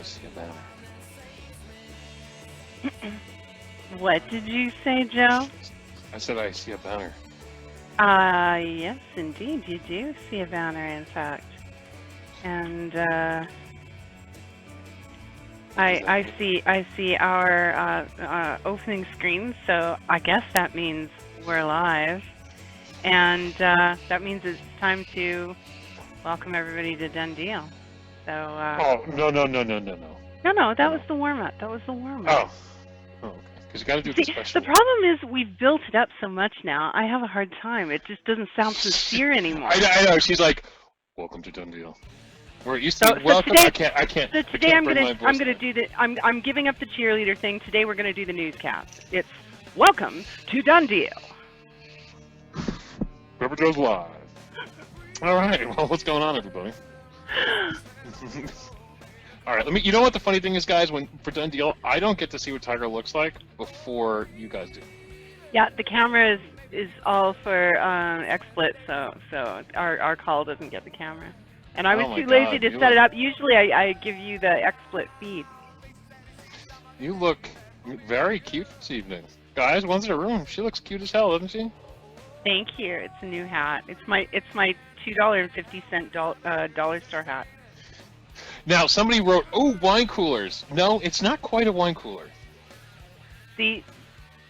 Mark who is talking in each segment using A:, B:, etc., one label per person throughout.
A: see a banner.
B: What did you say, Joe?
A: I said I see a banner.
B: Yes, indeed, you do see a banner, in fact. And I see our opening screen, so I guess that means we're live. And that means it's time to welcome everybody to DoneDeal. So
A: Oh, no.
B: No, that was the warm-up. That was the warm-up.
A: Oh, okay. Because you got to do the special.
B: The problem is we've built it up so much now. I have a hard time. It just doesn't sound sincere anymore.
A: I know. She's like, "Welcome to DoneDeal." We're used to welcome.
B: Today,
A: I can't.
B: So today I'm gonna
A: do
B: the I'm giving up the cheerleader thing. Today we're gonna do the newscast. It's welcome to DoneDeal.
A: VaporJoe's live. All right. Well, what's going on, everybody? All right. You know what the funny thing is, guys? For DoneDeal, I don't get to see what Tiger looks like before you guys do.
B: Yeah, the camera is all for XSplit, so our call doesn't get the camera. And I was too lazy to set it up. Usually I give you the XSplit feed.
A: You look very cute this evening. Guys, one's in the room. She looks cute as hell, doesn't she?
B: Thank you. It's a new hat. It's my $2.50 dollar store hat.
A: Now, somebody wrote, "Oh, wine coolers." No, it's not quite a wine cooler.
B: See,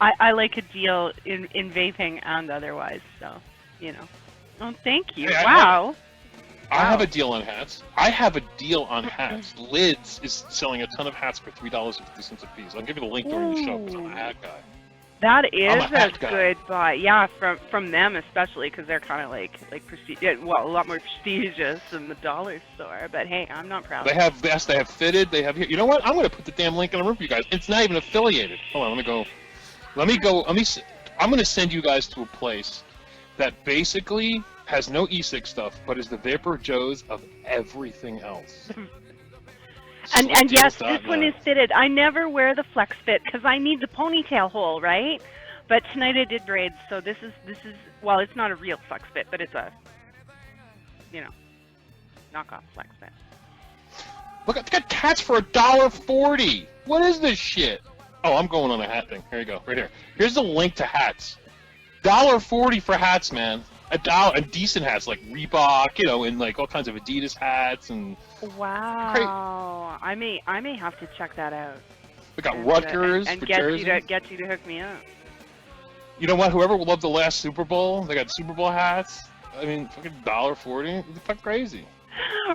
B: I like a deal in vaping and otherwise, so, you know. Oh, thank you. Wow.
A: I have a deal on hats. Lids is selling a ton of hats for $3.50 a piece. I'll give you the link during the show because I'm a hat guy.
B: That is a good buy. Yeah, from them especially because they're kind of like prestige. Well, a lot more prestigious than the dollar store. But hey, I'm not proud.
A: They have vests. They have fitted. They have here. You know what? I'm going to put the damn link in the room for you guys. It's not even affiliated. Hold on. Let me go. I'm going to send you guys to a place that basically has no e-cig stuff, but is the VaporJoes of everything else.
B: And yes, this one is fitted. I never wear the flex fit because I need the ponytail hole, right? But tonight I did braids, so this is well, it's not a real flex fit, but it's a, you know, knockoff flex fit.
A: Look, I got hats for $1.40. What is this shit? Oh, I'm going on a hat thing. Here you go, right here. Here's the link to hats. $1.40 for hats, man. $1 and decent hats like Reebok, you know, and like all kinds of Adidas hats and.
B: Wow. Great. I may have to check that out.
A: We got Rutgers
B: and
A: for
B: get
A: Jersey.
B: get you to hook me up.
A: You know what? Whoever loved the last Super Bowl, they got Super Bowl hats. I mean, fucking $1.40. It's fucking crazy.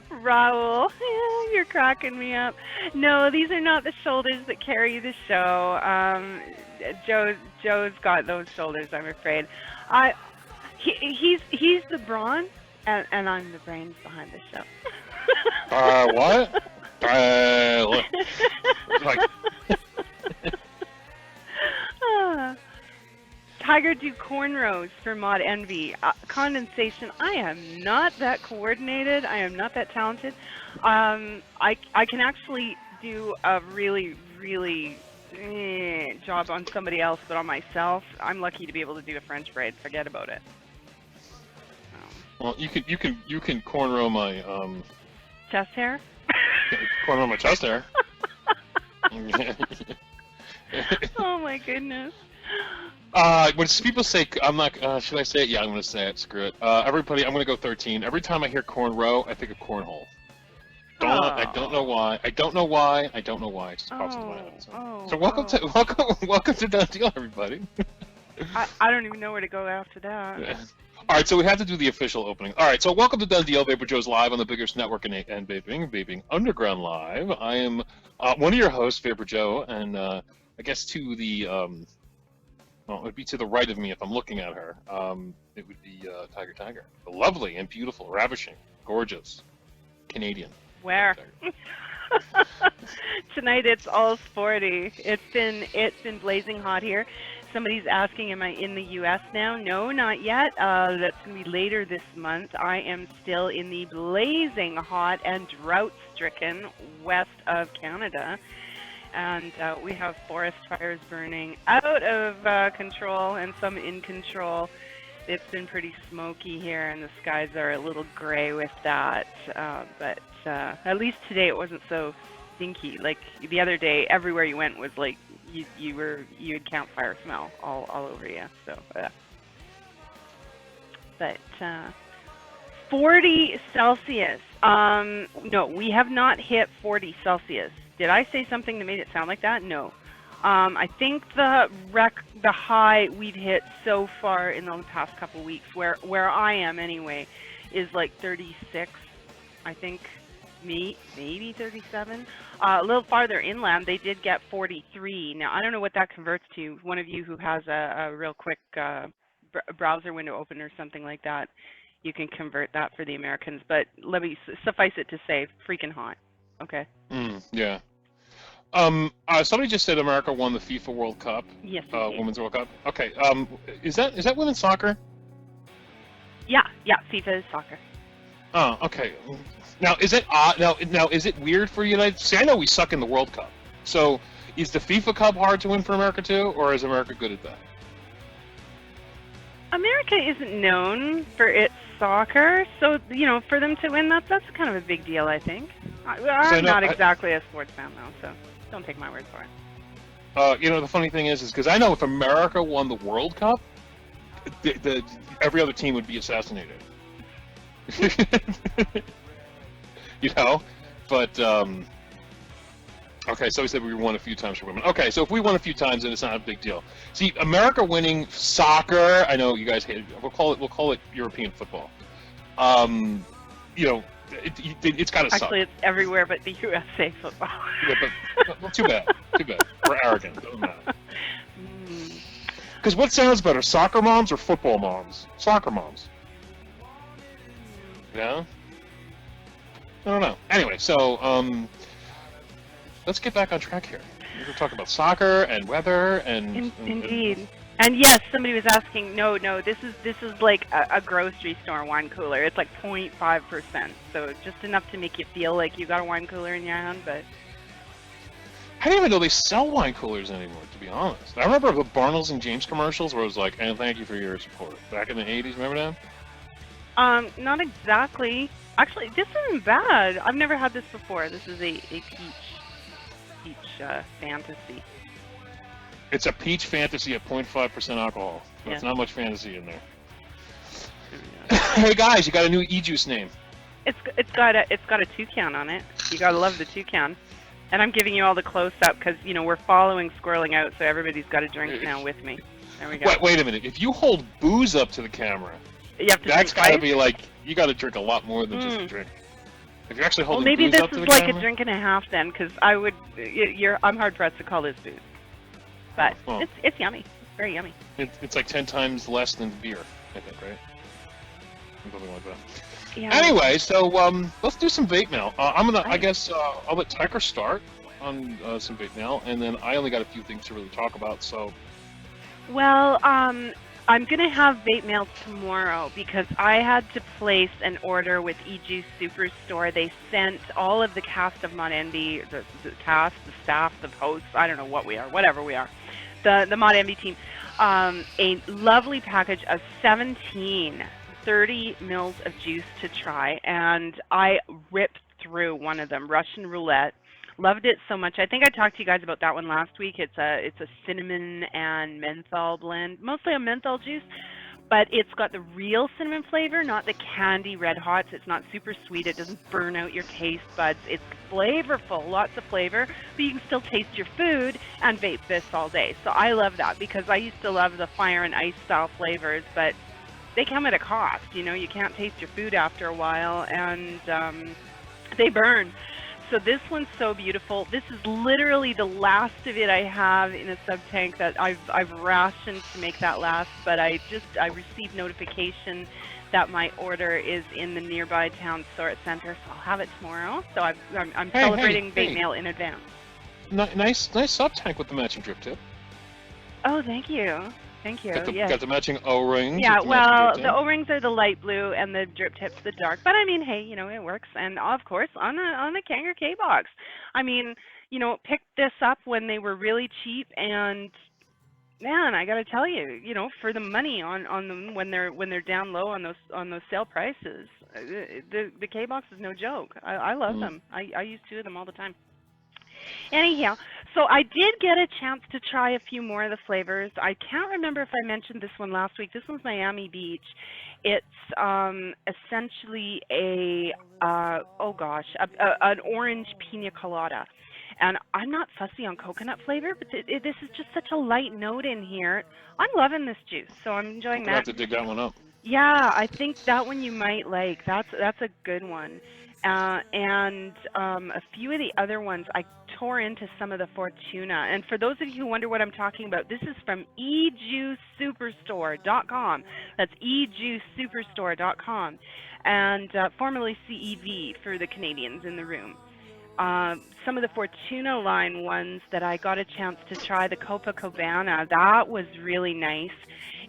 B: Raul, you're cracking me up. No, these are not the shoulders that carry the show. Joe's got those shoulders, I'm afraid. He's the brawn, and I'm the brains behind the show.
A: What?
B: Tiger do cornrows for Mod Envy. Condensation, I am not that coordinated. I am not that talented. I can actually do a really job on somebody else, but on myself, I'm lucky to be able to do a French braid. Forget about it.
A: Well, you can cornrow my
B: chest hair.
A: Cornrow my chest hair.
B: Oh my goodness.
A: When people say, I'm not, should I say it? Yeah, I'm going to say it. Screw it. Everybody, I'm going to go 13. Every time I hear cornrow, I think of cornhole. I don't know why. It just pops into my head. So welcome to DoneDeal, everybody.
B: I don't even know where to go after that.
A: Yeah. All right, so we have to do the official opening. All right, so welcome to DoneDeal. VaporJoe's live on the biggest network and Vaping Underground Live. I am one of your hosts, VaporJoe, and I guess to the well, it would be to the right of me if I'm looking at her. It would be TygerTyger, the lovely and beautiful, ravishing, gorgeous Canadian.
B: Where? Tonight it's all sporty. It's been blazing hot here. Somebody's asking, am I in the U.S. now? No, not yet. That's going to be later this month. I am still in the blazing hot and drought-stricken west of Canada. And we have forest fires burning out of control and some in control. It's been pretty smoky here, and the skies are a little gray with that. But at least today it wasn't so stinky. Like the other day, everywhere you went was like you had campfire smell all over you. So, but 40 Celsius. No, we have not hit 40 Celsius. Did I say something that made it sound like that? No. I think the high we've hit so far in the past couple weeks, where I am anyway, is like 36. I think maybe 37. A little farther inland, they did get 43. Now I don't know what that converts to. One of you who has a real quick browser window open or something like that, you can convert that for the Americans. But let me suffice it to say, freaking hot. Okay.
A: Yeah. Somebody just said America won the FIFA World Cup.
B: Yes.
A: Women's World Cup. Okay. Is that women's soccer?
B: Yeah. FIFA is soccer.
A: Oh, okay. Now, is it odd? Now, is it weird for United? See, I know we suck in the World Cup. So, is the FIFA Cup hard to win for America too, or is America good at that?
B: America isn't known for its soccer, so for them to win that's kind of a big deal, I think. I'm not exactly a sports fan though, so don't take my word for it.
A: The funny thing is because I know if America won the World Cup, every other team would be assassinated. But okay, so we said we won a few times for women. Okay, so if we won a few times, then it's not a big deal. See, America winning soccer, I know you guys hate it. We'll call it European football. It's got to suck.
B: Actually, it's everywhere but the USA football.
A: Yeah, but too bad. We're arrogant. Doesn't matter. Because what sounds better, soccer moms or football moms? Soccer moms. Yeah? I don't know. Anyway, so let's get back on track here. We're going to talk about soccer and weather and...
B: Indeed. And yes, somebody was asking, no, this is like a grocery store wine cooler. It's like 0.5%, so just enough to make you feel like you got a wine cooler in your hand, but...
A: I didn't even know they sell wine coolers anymore, to be honest. I remember the Barnles and James commercials where it was like, and thank you for your support. Back in the 80s, remember that?
B: Not exactly. Actually, this isn't bad. I've never had this before. This is a peach fantasy.
A: It's a peach fantasy at 0.5% alcohol. There's not much fantasy in there. Hey guys, you got a new e-juice name.
B: It's got a toucan on it. You gotta love the toucan. And I'm giving you all the close-up because, we're following Squirreling Out, so everybody's got a drink now with me. There we go.
A: Wait a minute. If you hold booze up to the camera,
B: you have to
A: that's got to be like, you got to drink a lot more than just a drink. If you're actually holding
B: maybe
A: booze up to the
B: this is like
A: camera,
B: a drink and a half then, because I'm hard-pressed to call this booze. But it's yummy. It's very yummy.
A: It's like 10 times less than beer, I think, right? Something like that.
B: Yeah.
A: Anyway, so let's do some vape mail. I guess I'll let Tyger start on some vape mail, and then I only got a few things to really talk about. So,
B: well, I'm gonna have vape mail tomorrow because I had to place an order with eJuice Superstore. They sent all of the cast of ModEnvy, the cast, the staff, the hosts. I don't know what we are, whatever we are, the ModEnvy team, a lovely package of 17. 30 mils of juice to try, and I ripped through one of them, Russian Roulette. Loved it so much. I think I talked to you guys about that one last week. It's a cinnamon and menthol blend, mostly a menthol juice, but it's got the real cinnamon flavor, not the candy Red Hots. It's not super sweet. It doesn't burn out your taste buds. It's flavorful, lots of flavor, but you can still taste your food and vape this all day. So I love that because I used to love the fire and ice style flavors, but they come at a cost. You can't taste your food after a while, and they burn. So this one's so beautiful. This is literally the last of it I have in a sub-tank that I've rationed to make that last, but I received notification that my order is in the nearby town store center, so I'll have it tomorrow. So I'm celebrating vape mail in advance.
A: Nice sub-tank with the matching drip tip.
B: Oh, thank you. Thank you.
A: Got the matching O-rings.
B: Yeah, well, the O-rings are the light blue and the drip tip's the dark. But I mean, hey, it works. And of course, on the Kangaroo K-Box. I mean, picked this up when they were really cheap, and man, I got to tell you, for the money on them when they're down low on those sale prices, the K-Box is no joke. I love them. I use 2 of them all the time. Anyhow, so I did get a chance to try a few more of the flavors. I can't remember if I mentioned this one last week. This one's Miami Beach. It's essentially an orange pina colada. And I'm not fussy on coconut flavor, but this is just such a light note in here. I'm loving this juice, so I'm enjoying that.
A: I'll have to dig that one up.
B: Yeah, I think that one you might like. That's a good one. And a few of the other ones, I tore into some of the Fortuna. And for those of you who wonder what I'm talking about, this is from ejuicesuperstore.com. That's ejuicesuperstore.com. And formerly CEV for the Canadians in the room. Some of the Fortuna line ones that I got a chance to try, the Copacabana, that was really nice.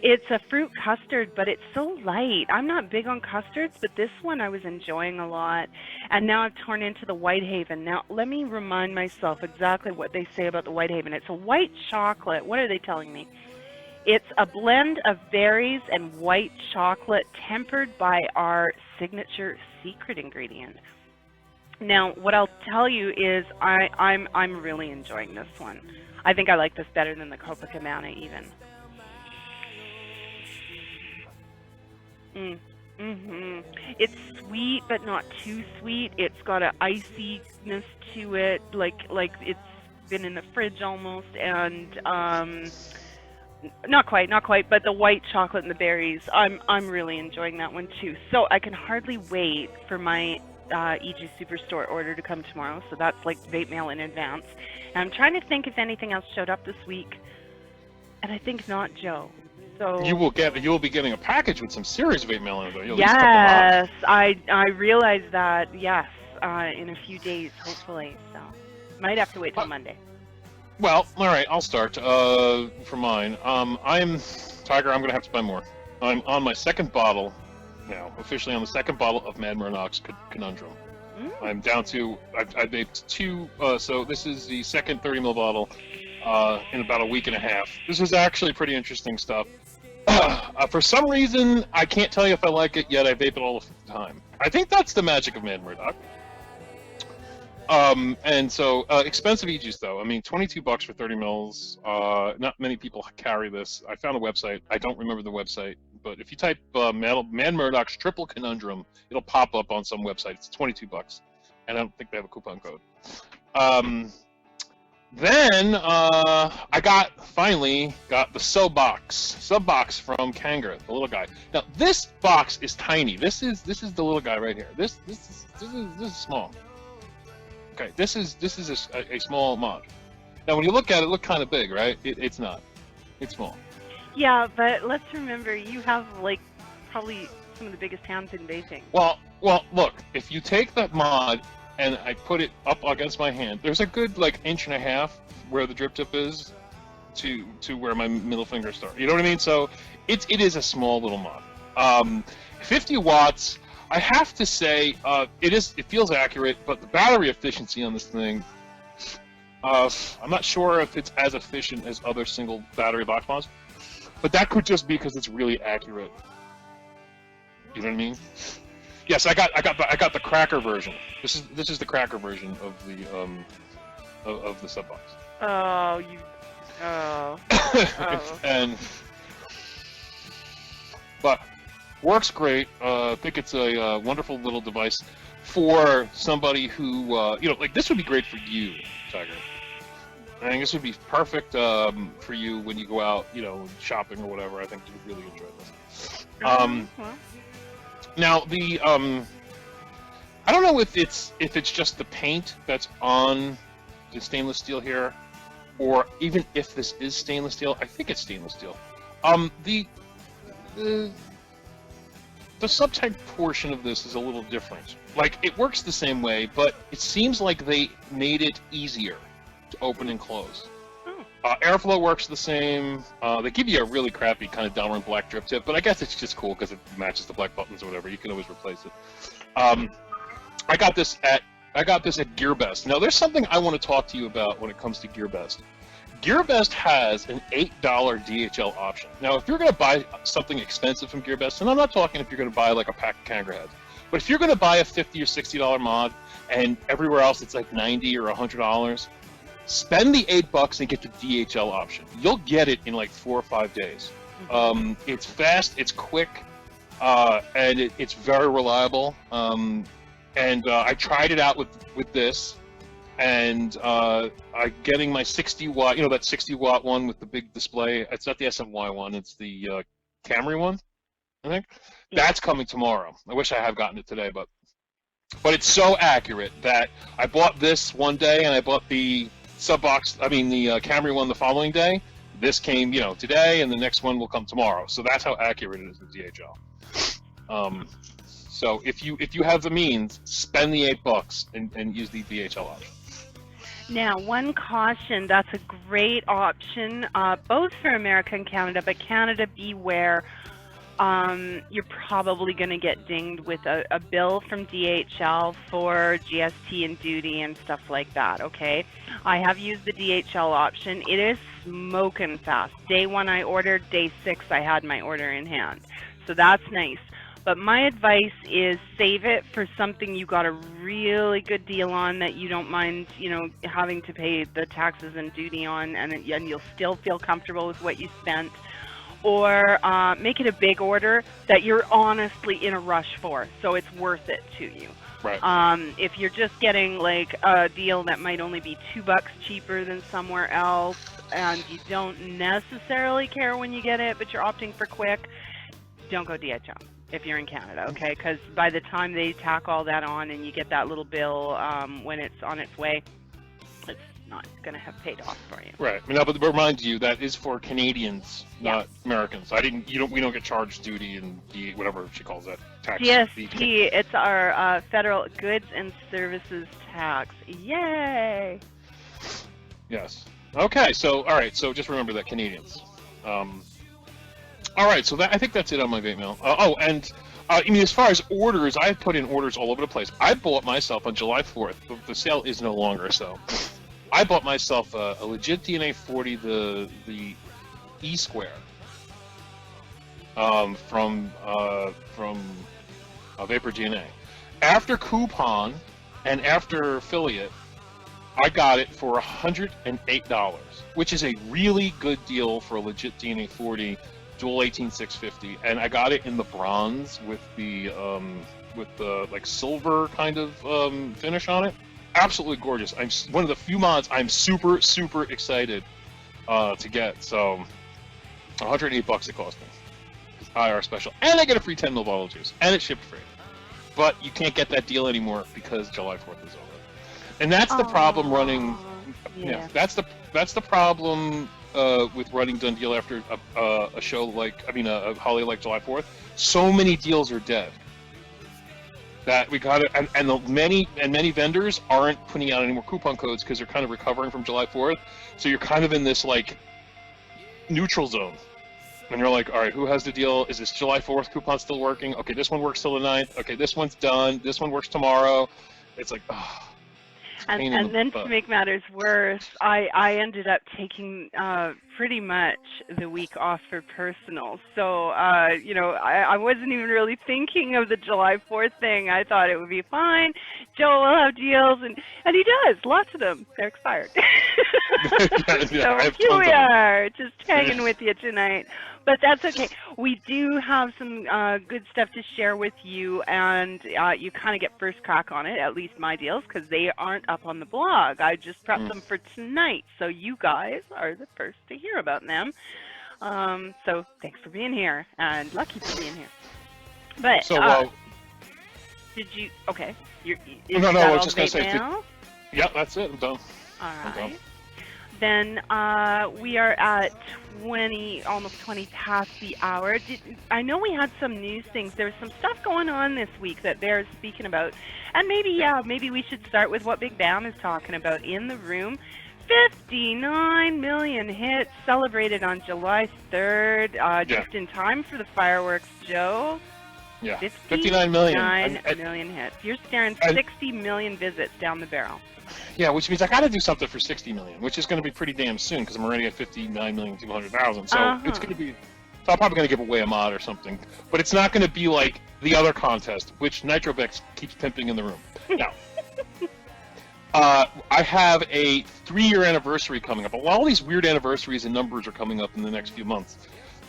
B: It's a fruit custard, but it's so light. I'm not big on custards, but this one I was enjoying a lot. And now I've torn into the Whitehaven. Now, let me remind myself exactly what they say about the Whitehaven. It's a white chocolate. What are they telling me? It's a blend of berries and white chocolate tempered by our signature secret ingredient. Now, what I'll tell you is I'm really enjoying this one. I think I like this better than the Copacabana even. It's sweet, but not too sweet. It's got an iciness to it, like it's been in the fridge almost, and not quite, but the white chocolate and the berries, I'm really enjoying that one too. So I can hardly wait for my EG Superstore order to come tomorrow. So that's like vape mail in advance. And I'm trying to think if anything else showed up this week, and I think not, Joe. So
A: you will be getting a package with some serious vape mail in it, though.
B: Yes, I realize that. Yes, in a few days, hopefully. So might have to wait till Monday.
A: Well, all right, I'll start for mine. I'm Tiger. I'm gonna have to buy more. I'm on my second bottle now, officially on the second bottle of Mad Murdoch's Conundrum. I'm down to I've vaped two. So this is the second 30 ml bottle in about a week and a half. This is actually pretty interesting stuff. For some reason, I can't tell you if I like it yet. I vape it all the time. I think that's the magic of Mad Murdoch. And so expensive e-juice though. I mean, $22 for 30 mils. Not many people carry this. I found a website. I don't remember the website, but if you type Mad Murdoch's Triple Conundrum, it'll pop up on some website. It's $22, and I don't think they have a coupon code. Then I finally got the sub box from Kanga, the little guy. Now this box is tiny. This is the little guy right here. This is small. Okay, this is a small mod. Now when you look at it, look kind of big, right? It's not. It's small.
B: Yeah, but let's remember you have like probably some of the biggest hands in vaping.
A: Well, look, if you take that mod and I put it up against my hand, there's a good like inch and a half where the drip tip is to where my middle finger starts. You know what I mean? So it is a small little mod. 50 watts. I have to say it feels accurate, but the battery efficiency on this thing, I'm not sure if it's as efficient as other single battery box mods, but that could just be because it's really accurate. You know what I mean? Yes, I got the cracker version. This is the cracker version of the sub box.
B: Oh, you. Oh.
A: But works great. I think it's a wonderful little device for somebody who like this would be great for you, Tiger. I think this would be perfect for you when you go out, shopping or whatever. I think you would really enjoy this. Now the I don't know if it's just the paint that's on the stainless steel here, or even if this is stainless steel. I think it's stainless steel. The subtype portion of this is a little different. Like it works the same way, but it seems like they made it easier to open and close. Airflow works the same. They give you a really crappy kind of Delrin black drip tip, but I guess it's just cool because it matches the black buttons or whatever. You can always replace it. I got this at GearBest. Now, there's something I want to talk to you about when it comes to GearBest. GearBest has an $8 DHL option. Now, if you're going to buy something expensive from GearBest, and I'm not talking if you're going to buy like a pack of Kanga heads, but if you're going to buy a $50 or $60 mod, and everywhere else it's like $90 or $100, spend the $8 and get the DHL option. You'll get it in like 4 or 5 days. It's fast, it's quick, and it's very reliable. I tried it out with this, and I'm getting my 60 watt, that 60 watt one with the big display. It's not the SMY one, it's the Camry one, I think. Yeah. That's coming tomorrow. I wish I had gotten it today, but it's so accurate that I bought this one day and I bought the the Camry one the following day. This came, today, and the next one will come tomorrow. So that's how accurate it is with DHL. So if you have the means, spend the $8 and use the DHL option.
B: Now, one caution, that's a great option, both for America and Canada, but Canada, beware. You're probably going to get dinged with a bill from DHL for GST and duty and stuff like that, okay? I have used the DHL option. It is smoking fast. Day 1 I ordered, day 6 I had my order in hand. So that's nice. But my advice is save it for something you got a really good deal on that you don't mind, having to pay the taxes and duty on, and you'll still feel comfortable with what you spent. Or make it a big order that you're honestly in a rush for, so it's worth it to you.
A: Right.
B: If you're just getting like a deal that might only be $2 cheaper than somewhere else, and you don't necessarily care when you get it, but you're opting for quick, don't go DHL if you're in Canada, okay? Because by the time they tack all that on and you get that little bill when it's on its way, it's not going to have paid off for you.
A: Right. But remind you that is for Canadians, not Americans. We don't get charged duty and whatever she calls that tax.
B: GST. It's our federal goods and services tax. Yay!
A: Yes. Okay. So all right. So just remember that Canadians. All right. So I think that's it on my vape mail. As far as orders, I've put in orders all over the place. I bought myself on July 4th. The sale is no longer so. I bought myself a legit DNA 40, the E Square, from VaporJoe. After coupon and after affiliate, I got it for $108, which is a really good deal for a legit DNA 40 dual 18650, and I got it in the bronze with the like silver kind of finish on it. Absolutely gorgeous. I'm one of the few mods I'm super excited to get. So $108 it cost me. IR special, and I get a free 10 ml bottle of juice, and it's shipped free. But you can't get that deal anymore because July 4th is over, and that's the problem running. Yeah, that's the problem with running DoneDeal after a show like a holiday like July 4th. So many deals are dead. That we got it, and many vendors aren't putting out any more coupon codes because they're kind of recovering from July 4th. So you're kind of in this like neutral zone, and you're like, all right, who has the deal? Is this July 4th coupon still working? Okay, this one works till the 9th. Okay, this one's done. This one works tomorrow. It's like, oh.
B: And then to make matters worse, I ended up taking pretty much the week off for personal. So, I wasn't even really thinking of the July 4th thing. I thought it would be fine. Joe will have deals, and he does. Lots of them. They're expired. So here we are, just hanging with you tonight. But that's okay. We do have some good stuff to share with you, and you kind of get first crack on it, at least my deals, because they aren't up on the blog. I just prepped them for tonight, so you guys are the first to hear about them. So thanks for being here, and lucky for being here. But did you? Okay.
A: No. I was just gonna say. Yeah, that's it. I'm done.
B: All right. Then we are at almost 20 past the hour. I know we had some news things. There's some stuff going on this week that they're speaking about. And maybe we should start with what Big Bam is talking about in the room. 59 million hits celebrated on July 3rd, just in time for the fireworks, Joe.
A: Yeah, 59 million.
B: 59 million hits. You're staring 60 million visits down the barrel.
A: Yeah, which means I got to do something for 60 million, which is going to be pretty damn soon because I'm already at 59,200,000. So it's going to be. So I'm probably going to give away a mod or something, but it's not going to be like the other contest, which Nitrobex keeps pimping in the room. Now, I have a 3-year anniversary coming up. All these weird anniversaries and numbers are coming up in the next few months.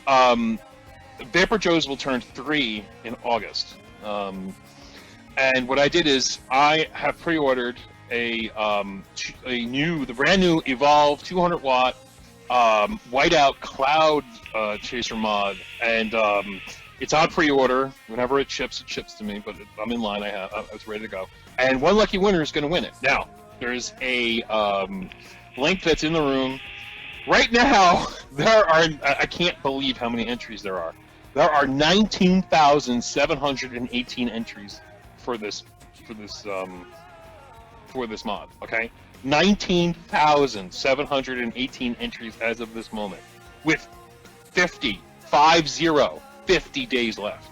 A: VaporJoes will turn 3 in August. And what I did is I have pre-ordered the brand new Evolve 200 watt whiteout cloud chaser mod, and it's on pre-order. Whenever it ships to me. But I'm in line. I was ready to go. And one lucky winner is going to win it. Now there's a link that's in the room right now. There are I can't believe how many entries there are. There are 19,718 entries for this mod. Okay, 19,718 entries as of this moment, with 50 days left.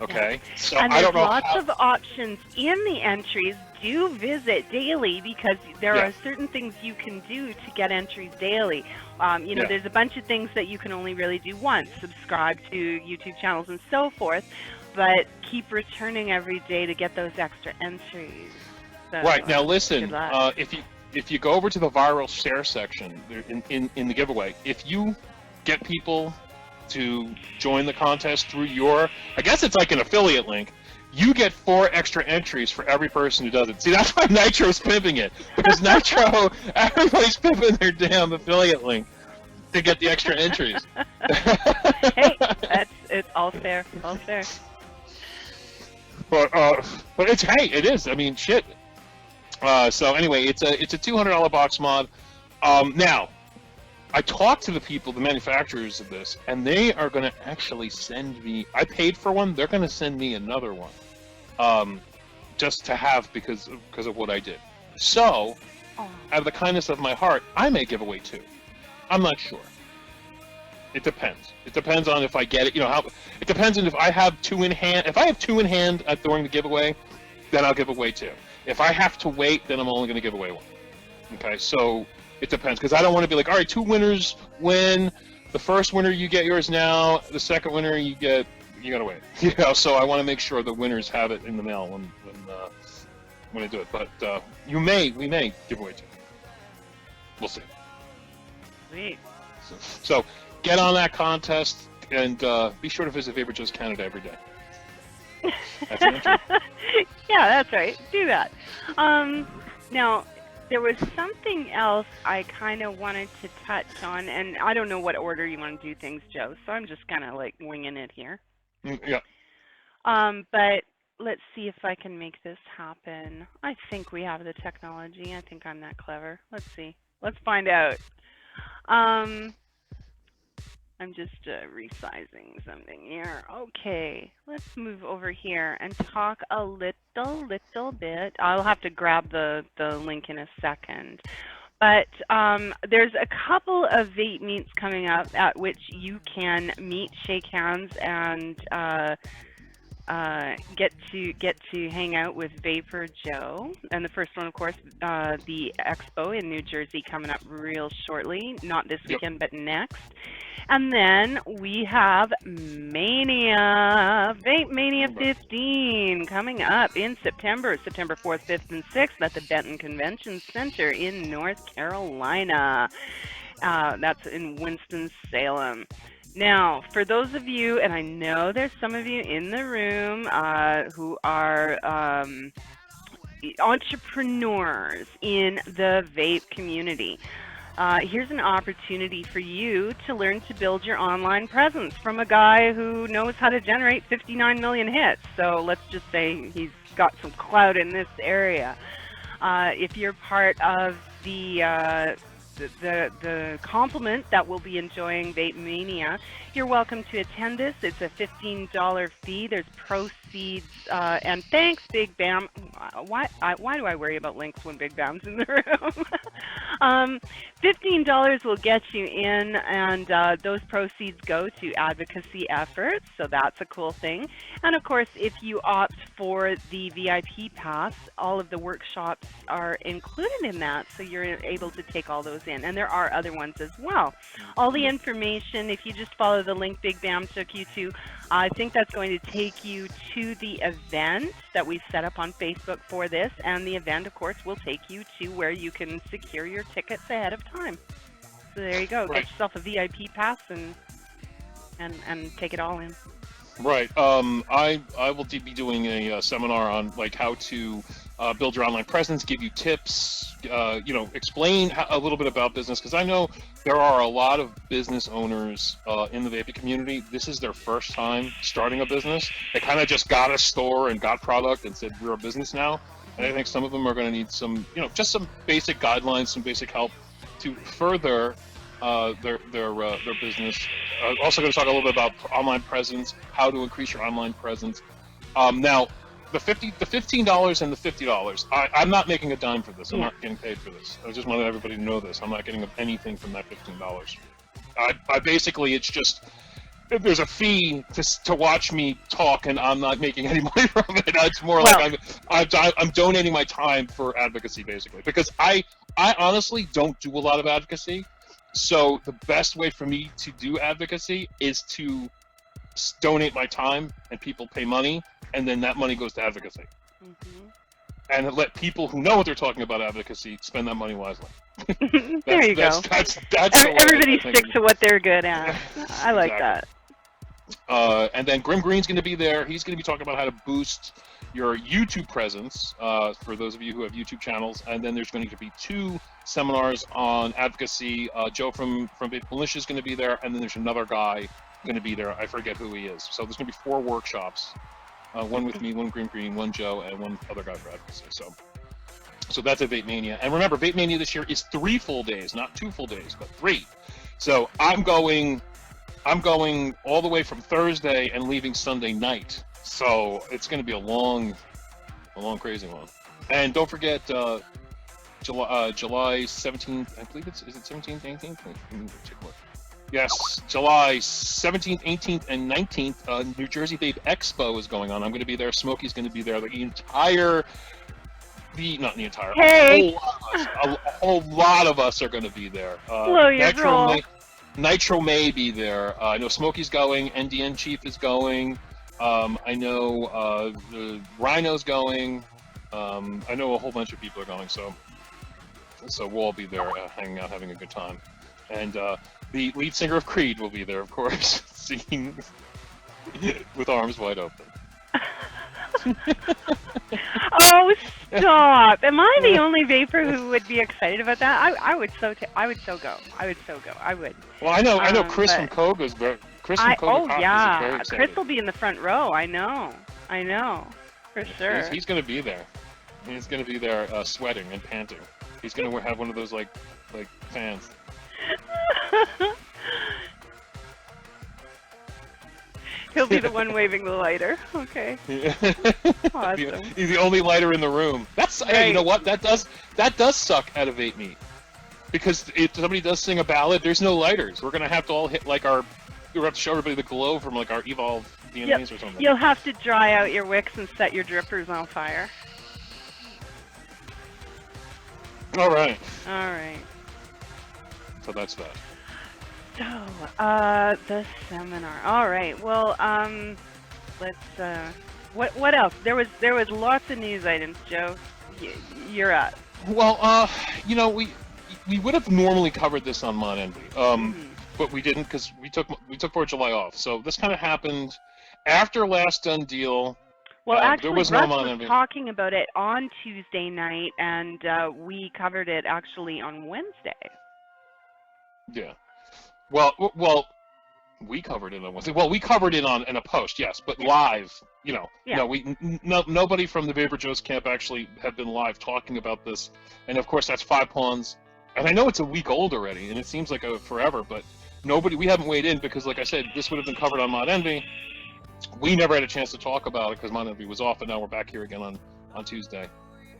A: Okay, so
B: and
A: I don't know.
B: Lots of options in the entries. Do visit daily, because there are certain things you can do to get entries daily. There's a bunch of things that you can only really do once. Subscribe to YouTube channels and so forth, but keep returning every day to get those extra entries. So,
A: right, now listen, if you go over to the viral share section in the giveaway, if you get people to join the contest through I guess it's like an affiliate link, you get 4 extra entries for every person who does it. See, that's why Nitro's pimping it, because Nitro, everybody's pimping their damn affiliate link to get the extra entries.
B: Hey, it's all fair, all fair.
A: But it is. I mean, shit. So anyway, it's a $200 box mod. Now, I talked to the people, the manufacturers of this, and they are going to actually send me. I paid for one. They're going to send me another one, just to have because of what I did. So, out of the kindness of my heart, I may give away 2. I'm not sure. It depends. It depends on if I get it. It depends on if I have 2 in hand. If I have 2 in hand during the giveaway, then I'll give away 2. If I have to wait, then I'm only going to give away 1. Okay, so it depends, because I don't want to be like, all right, 2 winners win. The first winner, you get yours now. The second winner, you gotta wait. So I want to make sure the winners have it in the mail when I do it. But we may give away 2. We'll see.
B: Sweet.
A: So get on that contest, and be sure to visit VaporJoe's Canada every day. That's an entry.
B: Yeah, that's right. Do that. Now, there was something else I kind of wanted to touch on, and I don't know what order you want to do things, Joe, so I'm just kind of like winging it here.
A: Yeah.
B: But let's see if I can make this happen. I think we have the technology. I think I'm that clever. Let's see. Let's find out. I'm just resizing something here. Okay, let's move over here and talk a little bit. I'll have to grab the link in a second. But there's a couple of vape meets coming up at which you can meet, shake hands, and get to hang out with VaporJoe. And the first one, of course, the Expo in New Jersey, coming up real shortly. Not this weekend, but next. And then we have Mania, Vape Mania 15, coming up in September 4th, 5th, and 6th at the Benton Convention Center in North Carolina. That's in Winston-Salem. Now, for those of you, and I know there's some of you in the room who are entrepreneurs in the vape community, here's an opportunity for you to learn to build your online presence from a guy who knows how to generate 59 million hits. So let's just say he's got some clout in this area. If you're part of the complement that will be enjoying Vape Mania, you're welcome to attend this. It's a $15 fee. There's proceeds, and thanks, Big Bam. Why do I worry about links when Big Bam's in the room? $15 will get you in, and those proceeds go to advocacy efforts, so that's a cool thing. And of course, if you opt for the VIP pass, all of the workshops are included in that, so you're able to take all those in. And there are other ones as well. All the information, if you just follow the link Big Bam took you to, I think that's going to take you to the event that we've set up on Facebook for this, and the event, of course, will take you to where you can secure your tickets ahead of time. So there you go.
A: Right.
B: Get yourself a VIP pass and take it all in.
A: Right. I will be doing a seminar on like how to build your online presence, give you tips, explain a little bit about business, because I know there are a lot of business owners in the vaping community. This is their first time starting a business. They kind of just got a store and got product and said, we're a business now. And I think some of them are going to need some, just some basic guidelines, some basic help to further their business. Also going to talk a little bit about online presence, how to increase your online presence. Now, the $15 and the $50, I'm not making a dime for this. I'm not getting paid for this. I just wanted everybody to know this. I'm not getting anything from that $15. I basically, it's just, there's a fee to watch me talk, and I'm not making any money from it. It's more like I'm donating my time for advocacy, basically, because I honestly don't do a lot of advocacy. So the best way for me to do advocacy is to donate my time, and people pay money, and then that money goes to advocacy.
B: Mm-hmm.
A: And let people who know what they're talking about advocacy spend that money wisely.
B: There you go.
A: That's
B: everybody sticks to what they're good at. I like that.
A: And then Grim Green's going to be there. He's going to be talking about how to boost your YouTube presence for those of you who have YouTube channels. And then there's going to be 2 seminars on advocacy. Joe from Vape Militia is going to be there, and then there's another guy going to be there. I forget who he is. So there's going to be 4 workshops. One with me, one Grim Green, one Joe, and one other guy for advocacy. So that's at Vape Mania. And remember, Vape Mania this year is 3 full days, not 2 full days, but 3. So I'm going all the way from Thursday and leaving Sunday night. So it's going to be a long, crazy one. And don't forget, July 17th, I believe is it 17th, 18th? Let me check what. Yes, July 17th, 18th, and 19th, New Jersey Vape Expo is going on. I'm going to be there. Smokey's going to be there. Not the entire,
B: hey.
A: a whole lot of us are going to be there.
B: Blow your roll.
A: Nitro may be there. I know Smokey's going. NDN Chief is going. I know the Rhino's going. I know a whole bunch of people are going. So we'll all be there, hanging out, having a good time. And the lead singer of Creed will be there, of course, singing with arms wide open.
B: Oh, stop! Am I the only vapor who would be excited about that? I would so go. I would.
A: Well, I know Chris from Koga's very. Chris from Koga is very excited.
B: Chris will be in the front row. I know, for sure.
A: He's going to be there. He's going to be there, sweating and panting. He's going to have one of those like fans.
B: He'll be the one waving the lighter. Okay.
A: Yeah.
B: Awesome.
A: He's the only lighter in the room. That's
B: right.
A: Hey, you know what? That does suck at a vape meet. Because if somebody does sing a ballad, there's no lighters. We're gonna have to all hit like we're gonna have to show everybody the glow from like our Evolve DNAs or something.
B: You'll have to dry out your wicks and set your drippers on fire.
A: All right. So that's that.
B: So, the seminar. All right. Well, let's. What else? There was lots of news items, Joe. You're up.
A: Well, we would have normally covered this on Mod Envy, but we didn't because we took 4th of July off. So this kind of happened after last DoneDeal.
B: Well, actually,
A: there was
B: Russ
A: no
B: was talking about it on Tuesday night, and we covered it actually on Wednesday.
A: Yeah. Well, we covered it on Wednesday. Well, we covered it in a post, yes, but live,
B: Yeah.
A: No, nobody from the VaporJoe's camp actually have been live talking about this, and of course that's 5 Pawns, and I know it's a week old already, and it seems like forever, but we haven't weighed in because, like I said, this would have been covered on Mod Envy. We never had a chance to talk about it because Mod Envy was off, and now we're back here again on Tuesday,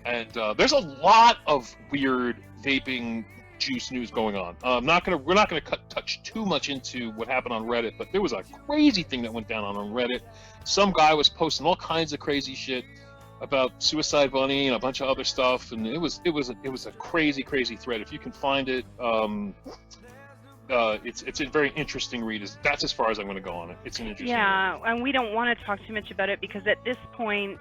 A: and there's a lot of weird vaping juice news going on. We're not gonna touch too much into what happened on Reddit, but there was a crazy thing that went down on Reddit. Some guy was posting all kinds of crazy shit about Suicide Bunny and a bunch of other stuff, and it was a crazy thread. If you can find it, it's a very interesting read. That's as far as I'm going to go on it. It's an interesting
B: Yeah,
A: read.
B: and we don't want to talk too much about it because at this point,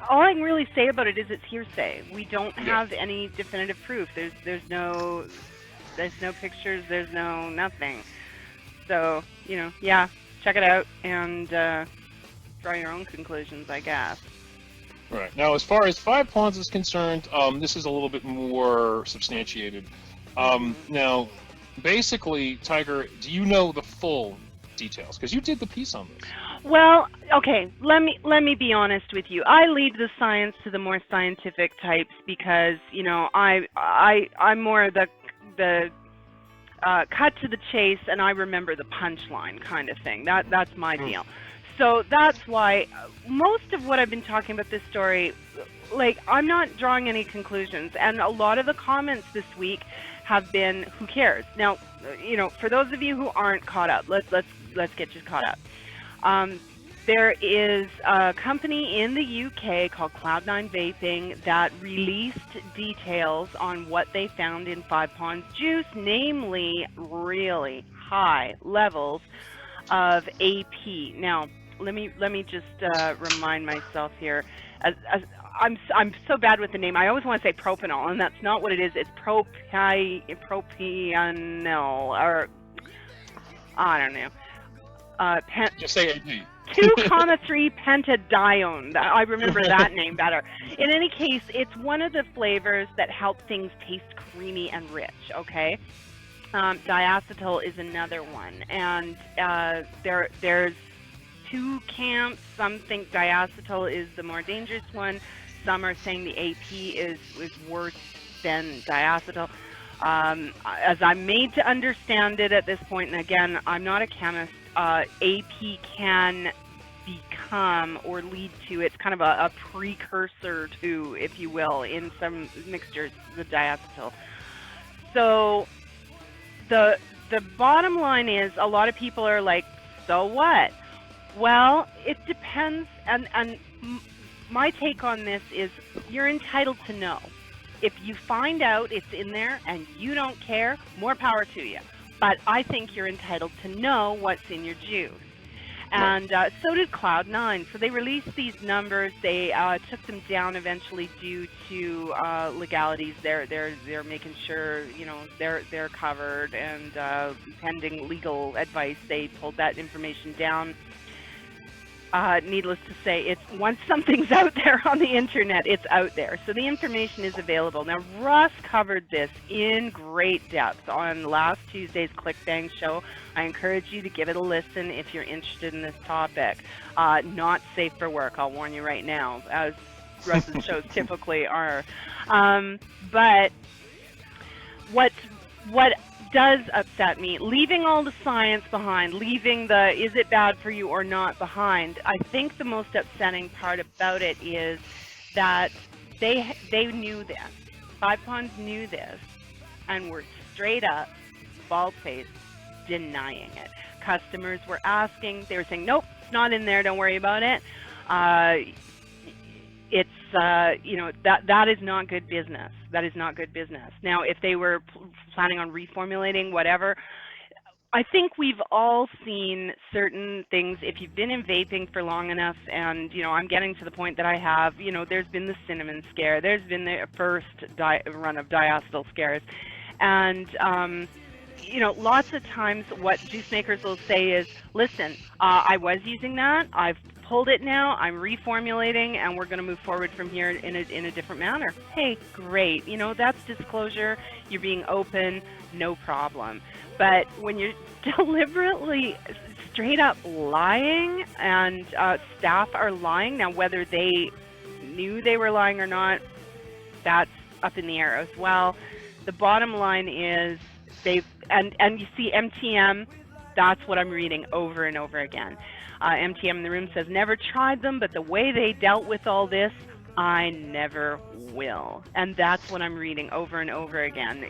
B: all I can really say about it is it's hearsay. We don't have any definitive proof. There's no pictures. There's no nothing. So yeah, check it out and draw your own conclusions, I guess.
A: Right. Now, as far as 5 Pawns is concerned, this is a little bit more substantiated. Now, basically, Tiger, do you know the full details? Because you did the piece on this.
B: Well, okay, let me be honest with you. I leave the science to the more scientific types because, I'm more the cut to the chase and I remember the punchline kind of thing. That's my deal. So that's why most of what I've been talking about this story, like, I'm not drawing any conclusions, and a lot of the comments this week have been, who cares? Now, for those of you who aren't caught up, let's get you caught up. There is a company in the UK called Cloud9 Vaping that released details on what they found in 5 Pawns juice, namely really high levels of AP. Now, let me just remind myself here. I'm so bad with the name. I always want to say propanol, and that's not what it is. It's propionyl, or I don't know.
A: Just say AP.
B: 2,3 pentadione. I remember that name better. In any case, it's one of the flavors that help things taste creamy and rich. Okay. Diacetyl is another one, and there's 2 camps. Some think diacetyl is the more dangerous one. Some are saying the AP is worse than diacetyl. As I'm made to understand it at this point, and again, I'm not a chemist, AP can become or lead to, it's kind of a precursor to, if you will, in some mixtures, the diacetyl. So the bottom line is, a lot of people are like, so what? Well, it depends, and my take on this is, you're entitled to know. If you find out it's in there and you don't care, more power to you. But I think you're entitled to know what's in your juice. And so did Cloud9. So they released these numbers. They took them down eventually due to legalities. They're making sure they're covered, and pending legal advice, they pulled that information down. Needless to say, it's once something's out there on the internet, it's out there. So the information is available. Now, Russ covered this in great depth on last Tuesday's ClickBang show. I encourage you to give it a listen if you're interested in this topic. Not safe for work, I'll warn you right now, as Russ's shows typically are. But what does upset me, leaving all the science behind, leaving the is it bad for you or not behind, I think the most upsetting part about it is that they knew this. 5 Pawns knew this and were straight up, bald-faced, denying it. Customers were asking, they were saying, nope, it's not in there, don't worry about it. It's that is not good business. That is not good business. Now, if they were planning on reformulating, whatever, I think we've all seen certain things. If you've been in vaping for long enough, and I'm getting to the point that I have, there's been the cinnamon scare, there's been the first run of diacetyl scares, and lots of times what juice makers will say is, listen, I was using that, I've pulled it now, I'm reformulating, and we're going to move forward from here in a different manner. Hey, great. That's disclosure. You're being open, no problem. But when you're deliberately straight up lying, and staff are lying, now whether they knew they were lying or not, that's up in the air as well. The bottom line is, and you see MTM, that's what I'm reading over and over again. MTM in the room says, never tried them, but the way they dealt with all this, I never will. And that's what I'm reading over and over again.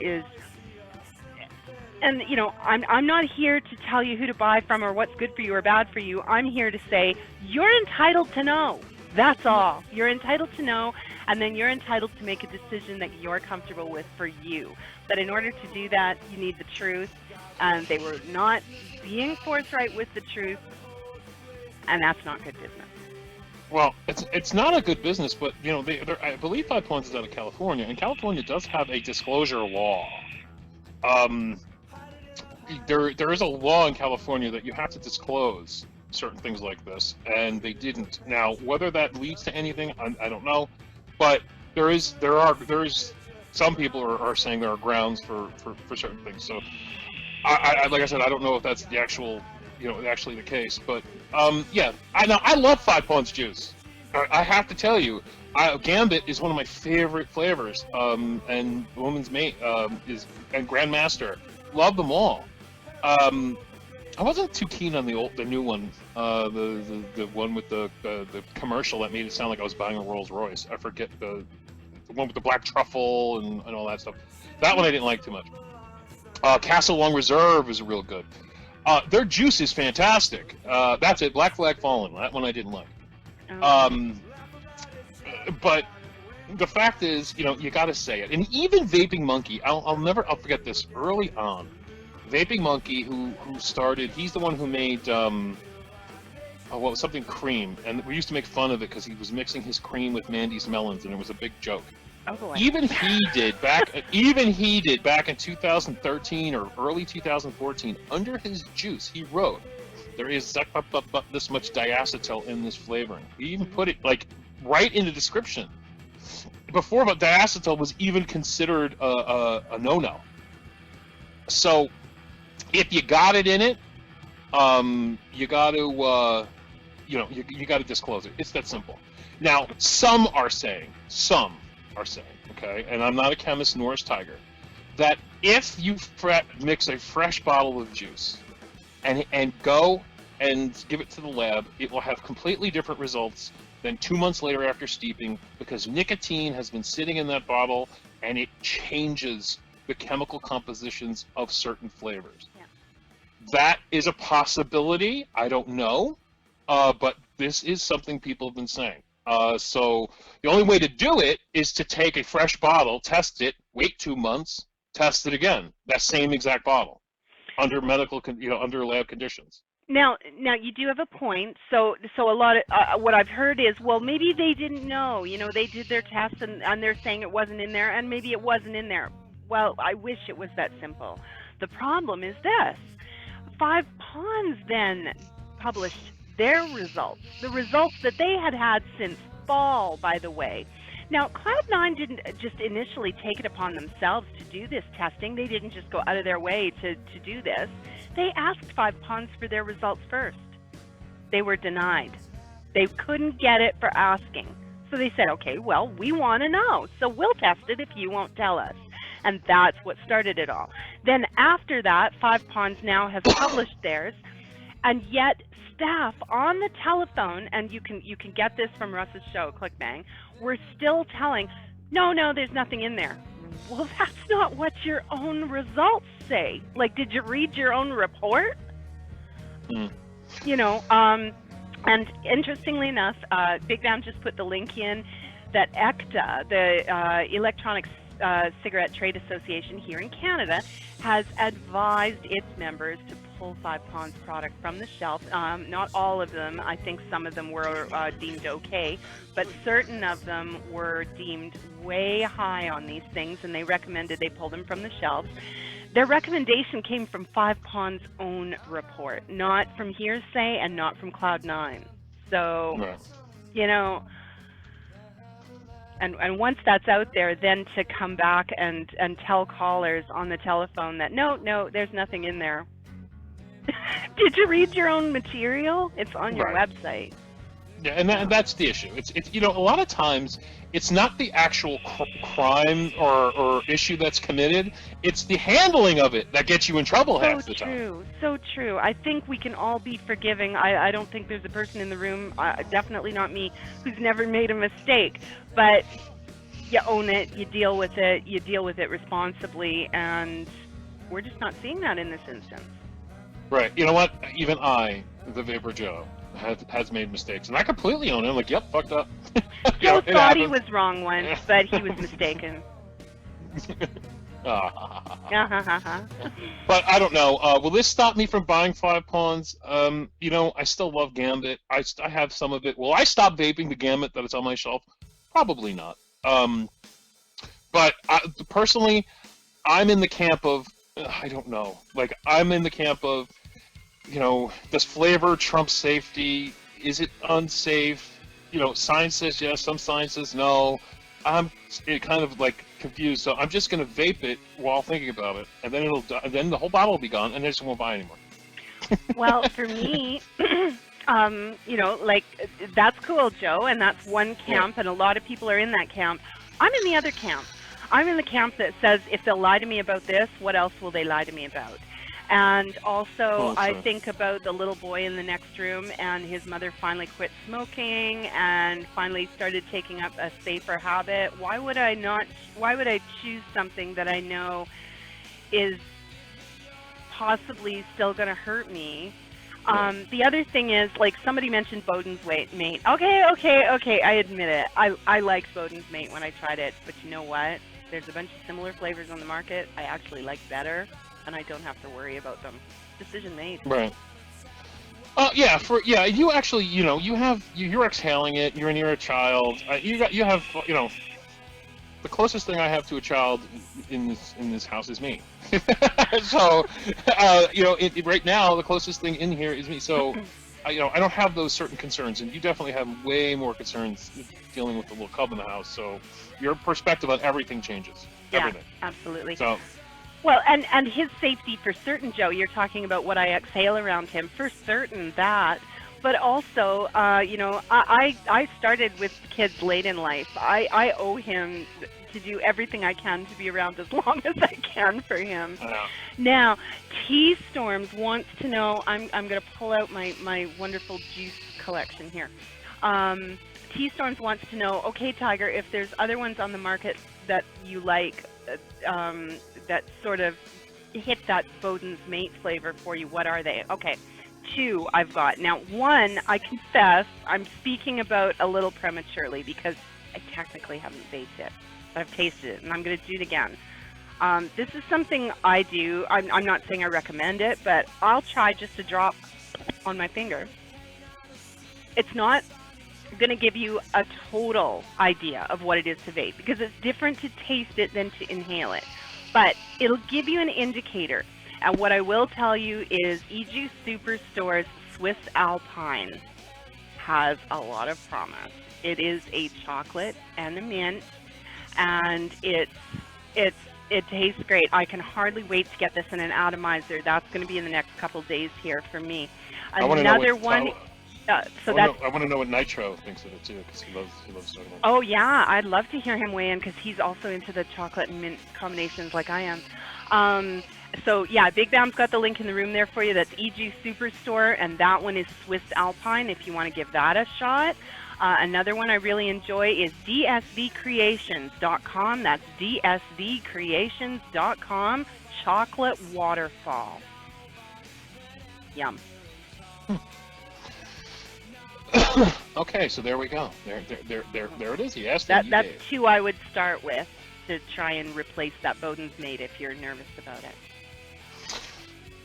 B: And I'm not here to tell you who to buy from or what's good for you or bad for you. I'm here to say, you're entitled to know. That's all. You're entitled to know, and then you're entitled to make a decision that you're comfortable with for you. But in order to do that, you need the truth, and they were not being forthright with the truth, and that's not good business.
A: Well, it's not a good business, but you know, I believe 5 Ponds is out of California, and California does have a disclosure law. There is a law in California that you have to disclose certain things like this, and they didn't. Now, whether that leads to anything, I don't know, but there is some people are saying there are grounds for certain things. So, I like I said, I don't know if that's the actual, actually the case, but yeah, I love 5 Ponds juice. I have to tell you, Gambit is one of my favorite flavors, and Woman's Mate and Grandmaster. Love them all. I wasn't too keen on the new one, the one with the commercial that made it sound like I was buying a Rolls Royce. I forget the one with the black truffle and all that stuff. That one I didn't like too much. Castle Long Reserve is real good. Their juice is fantastic. That's it. Black Flag Fallen. That one I didn't like. But the fact is, you got to say it. And even Vaping Monkey, I'll forget this. Early on, Vaping Monkey, who started, he's the one who made something cream, and we used to make fun of it because he was mixing his cream with Mandy's melons, and it was a big joke.
B: Oh boy. Even
A: he did back in 2013 or early 2014. Under his juice, he wrote, "There is this much diacetyl in this flavoring." He even put it like right in the description. Before, but diacetyl was even considered a no-no. So, if you got it in it, you got to you got to disclose it. It's that simple. Now, some are saying, okay, and I'm not a chemist nor is Tiger, that if you mix a fresh bottle of juice and go and give it to the lab, it will have completely different results than 2 months later after steeping, because nicotine has been sitting in that bottle and it changes the chemical compositions of certain flavors.
B: Yeah.
A: That is a possibility. I don't know, but this is something people have been saying. So the only way to do it is to take a fresh bottle, test it, wait 2 months, test it again. That same exact bottle, under under lab conditions.
B: Now you do have a point. So a lot of what I've heard is, well, maybe they didn't know. They did their tests and they're saying it wasn't in there, and maybe it wasn't in there. Well, I wish it was that simple. The problem is this: 5 Ponds then published their results, the results that they had since fall, by the way. Now, Cloud9 didn't just initially take it upon themselves to do this testing. They didn't just go out of their way to do this. They asked 5 Ponds for their results first. They were denied. They couldn't get it for asking. So they said, okay, well, we want to know, so we'll test it if you won't tell us. And that's what started it all. Then after that, 5 Ponds now has published theirs, and yet staff on the telephone, and you can get this from Russ's show, ClickBang, we're still telling, no, there's nothing in there. Well, that's not what your own results say. Like, did you read your own report? And interestingly enough, Big Bam just put the link in that ECTA, the Electronic Cigarette Trade Association here in Canada, has advised its members to pull 5 Ponds product from the shelf. Not all of them. I think some of them were deemed okay, but certain of them were deemed way high on these things, and they recommended they pull them from the shelves. Their recommendation came from 5 Ponds' own report, not from hearsay and not from Cloud9. So, And once that's out there, then to come back and tell callers on the telephone that, no, there's nothing in there. Did you read your own material? It's on your website.
A: Yeah, and that's the issue. It's a lot of times it's not the actual crime or issue that's committed. It's the handling of it that gets you in trouble half the time.
B: So true. I think we can all be forgiving. I don't think there's a person in the room, definitely not me, who's never made a mistake. But you own it, you deal with it responsibly, and we're just not seeing that in this instance.
A: Right. You know what? Even I, the VaporJoe, has made mistakes, and I completely own it. I'm like, yep, fucked up.
B: Joe
A: It
B: thought he
A: happens.
B: was wrong once, but he was mistaken.
A: But I don't know. Will this stop me from buying 5 pawns? I still love Gambit. I have some of it. Will I stop vaping the Gambit that is on my shelf? Probably not. But personally, I'm in the camp of I don't know. Like I'm in the camp of does flavor trump safety? Is it unsafe? Science says yes, some science says no. I'm kind of like confused, so I'm just gonna vape it while thinking about it, and then then the whole bottle will be gone, and I just won't buy anymore.
B: Well, for me, like that's cool, Joe, and that's one camp, and a lot of people are in that camp. I'm in the other camp. I'm in the camp that says if they'll lie to me about this, what else will they lie to me about? And also, I think about the little boy in the next room, and his mother finally quit smoking and finally started taking up a safer habit. Why would I choose something that I know is possibly still going to hurt me? The other thing is, like somebody mentioned Bowden's mate. Okay, I admit it. I liked Bowden's mate when I tried it, but you know what? There's a bunch of similar flavors on the market I actually like better, and I don't have to worry about them. Decision made.
A: Right. You actually, you're exhaling it. You're near a child. You have, the closest thing I have to a child in this house is me. So, right now the closest thing in here is me. So, I don't have those certain concerns, and you definitely have way more concerns dealing with the little cub in the house. So, your perspective on everything changes.
B: Yeah,
A: everything.
B: Absolutely.
A: So.
B: Well, and his safety for certain, Joe. You're talking about what I exhale around him for certain that. But also, I started with kids late in life. I owe him to do everything I can to be around as long as I can for him. Now, T-Storms wants to know, I'm going to pull out my wonderful juice collection here. T-Storms wants to know, okay, Tiger, if there's other ones on the market that you like that sort of hit that Bowden's mate flavor for you, what are they? Okay. 2 I've got. Now, 1, I confess, I'm speaking about a little prematurely because I technically haven't vaped it, but I've tasted it, and I'm going to do it again. This is something I do. I'm not saying I recommend it, but I'll try just a drop on my finger. It's not going to give you a total idea of what it is to vape because it's different to taste it than to inhale it, but it'll give you an indicator. And what I will tell you is e-Juice Superstore's Swiss Alpine has a lot of promise. It is a chocolate and a mint, and it tastes great. I can hardly wait to get this in an atomizer. That's going to be in the next couple days here for me. Another one. I
A: want to know what Nitro thinks of it too, because he loves talking about it.
B: Oh yeah, I'd love to hear him weigh in because he's also into the chocolate and mint combinations like I am. So yeah, Big Bam's got the link in the room there for you. That's e-Juice Superstore, and that one is Swiss Alpine if you want to give that a shot. Another one I really enjoy is dsvcreations.com. That's dsvcreations.com. Chocolate Waterfall. Yum.
A: Okay, so there we go. There it is. He asked.
B: That's 2 I would start with to try and replace that Bowden's mate if you're nervous about it.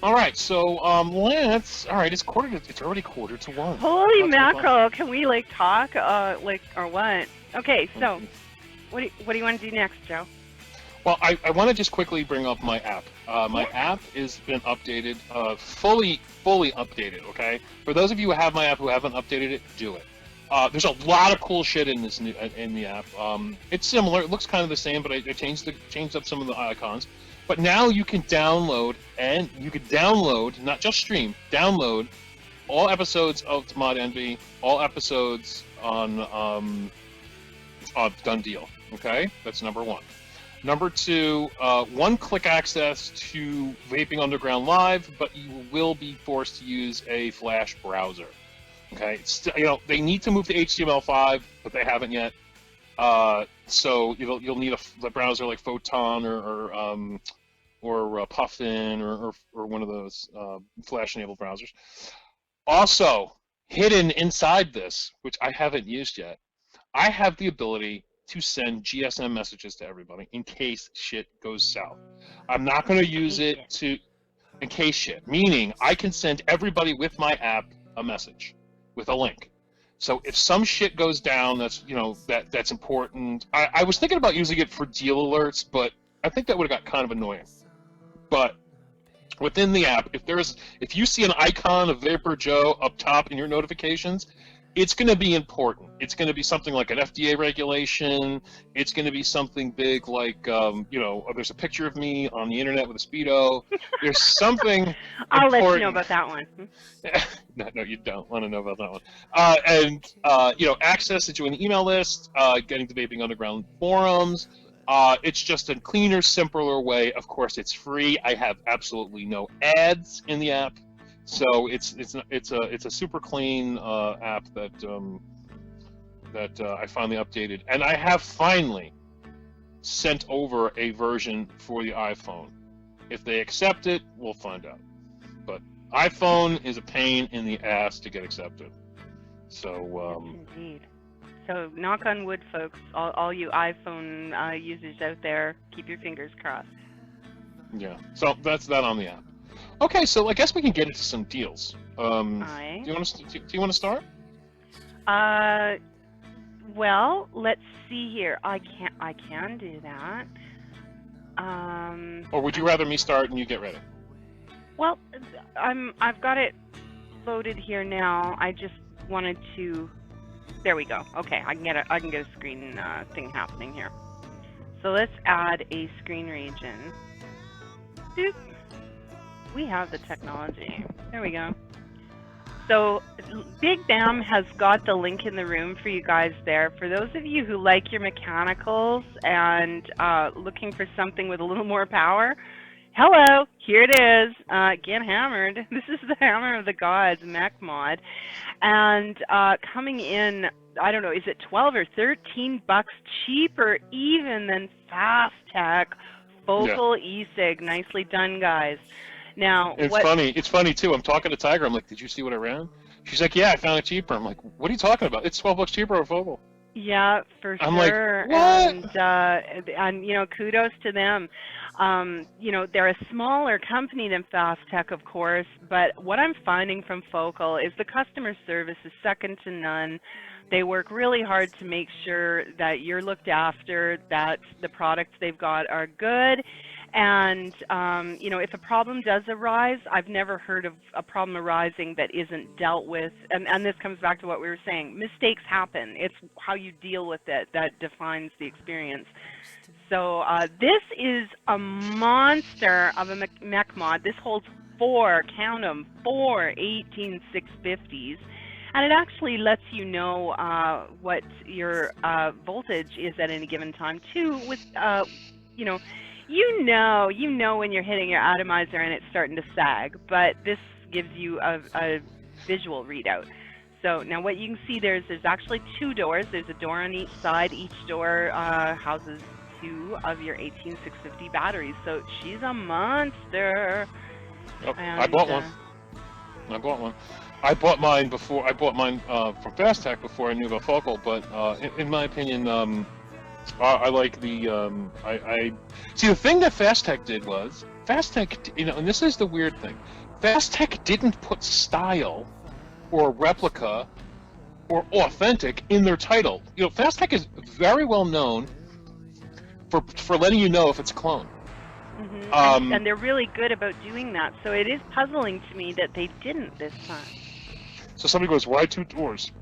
A: All right, so Lance. All right, it's already 1:45.
B: Holy mackerel! Can we talk or what? Okay, so what do you want to do next, Joe?
A: Well, I want to just quickly bring up my app. My app has been updated, fully updated. Okay, for those of you who have my app who haven't updated it, do it. There's a lot of cool shit in the app. It's similar. It looks kind of the same, but I changed up some of the icons. But now you can download, not just stream, download all episodes of Mod Envy, all episodes on DoneDeal. Okay, that's number 1. Number 2, one-click access to Vaping Underground Live, but you will be forced to use a Flash browser. Okay, they need to move to HTML5, but they haven't yet. So you'll need a browser like Photon or Puffin or one of those Flash-enabled browsers. Also, hidden inside this, which I haven't used yet, I have the ability to send GSM messages to everybody in case shit goes south. I'm not going to use it to in case shit, meaning I can send everybody with my app a message with a link. So if some shit goes down, that's that's important. I was thinking about using it for deal alerts, but I think that would have got kind of annoying. But within the app, if you see an icon of VaporJoe up top in your notifications, it's going to be important. It's going to be something like an FDA regulation. It's going to be something big like, there's a picture of me on the internet with a Speedo. There's something
B: I'll
A: important.
B: let you know about that one.
A: No, you don't want to know about that one. Access to an email list, getting to Vaping Underground forums. It's just a cleaner, simpler way. Of course, it's free. I have absolutely no ads in the app. So it's a super clean app that I finally updated, and I have finally sent over a version for the iPhone. If they accept it, we'll find out. But iPhone is a pain in the ass to get accepted. So
B: indeed. So knock on wood, folks. All you iPhone users out there, keep your fingers crossed.
A: Yeah. So that's that on the app. Okay, so I guess we can get into some deals. Do you want to start?
B: Well, let's see here. I can do that.
A: Or would you rather me start and you get ready?
B: Well, I've got it loaded here now. I just wanted to. There we go. Okay, I can get a screen thing happening here. So let's add a screen region. Doop. We have the technology. There we go. So Big Bam has got the link in the room for you guys there. For those of you who like your mechanicals and looking for something with a little more power, hello, here it is. Get hammered. This is the Hammer of the Gods mech mod. And coming in, I don't know, is it 12 or 13 bucks cheaper even than Fast Tech Focal e-cig. Nicely done, guys. Now,
A: it's funny too. I'm talking to Tiger. I'm like, did you see what I ran? She's like, yeah, I found it cheaper. I'm like, what are you talking about? It's 12 bucks cheaper or Focal.
B: Yeah, for
A: I'm
B: sure.
A: Like, what?
B: And kudos to them. They're a smaller company than Fast Tech, of course, but what I'm finding from Focal is the customer service is second to none. They work really hard to make sure that you're looked after, that the products they've got are good. And, if a problem does arise, I've never heard of a problem arising that isn't dealt with. And this comes back to what we were saying. Mistakes happen. It's how you deal with it that defines the experience. So this is a monster of a mech mod. This holds four 18650s. And it actually lets you know what your voltage is at any given time, too, with, you know when you're hitting your atomizer and it's starting to sag, but this gives you a visual readout. So now what you can see there's actually two doors. There's a door on each side. Each door houses two of your 18650 batteries. So she's a monster.
A: Oh, I bought one. I bought mine before. I bought mine from Fast Tech before I knew about Focal, but in my opinion, I like the. I see the thing that Fast Tech did was Fast Tech, and this is the weird thing. Fast Tech didn't put style, or replica, or authentic in their title. Fast Tech is very well known for letting you know if it's a clone.
B: Mm-hmm. And they're really good about doing that. So it is puzzling to me that they didn't this time.
A: So somebody goes, why two doors?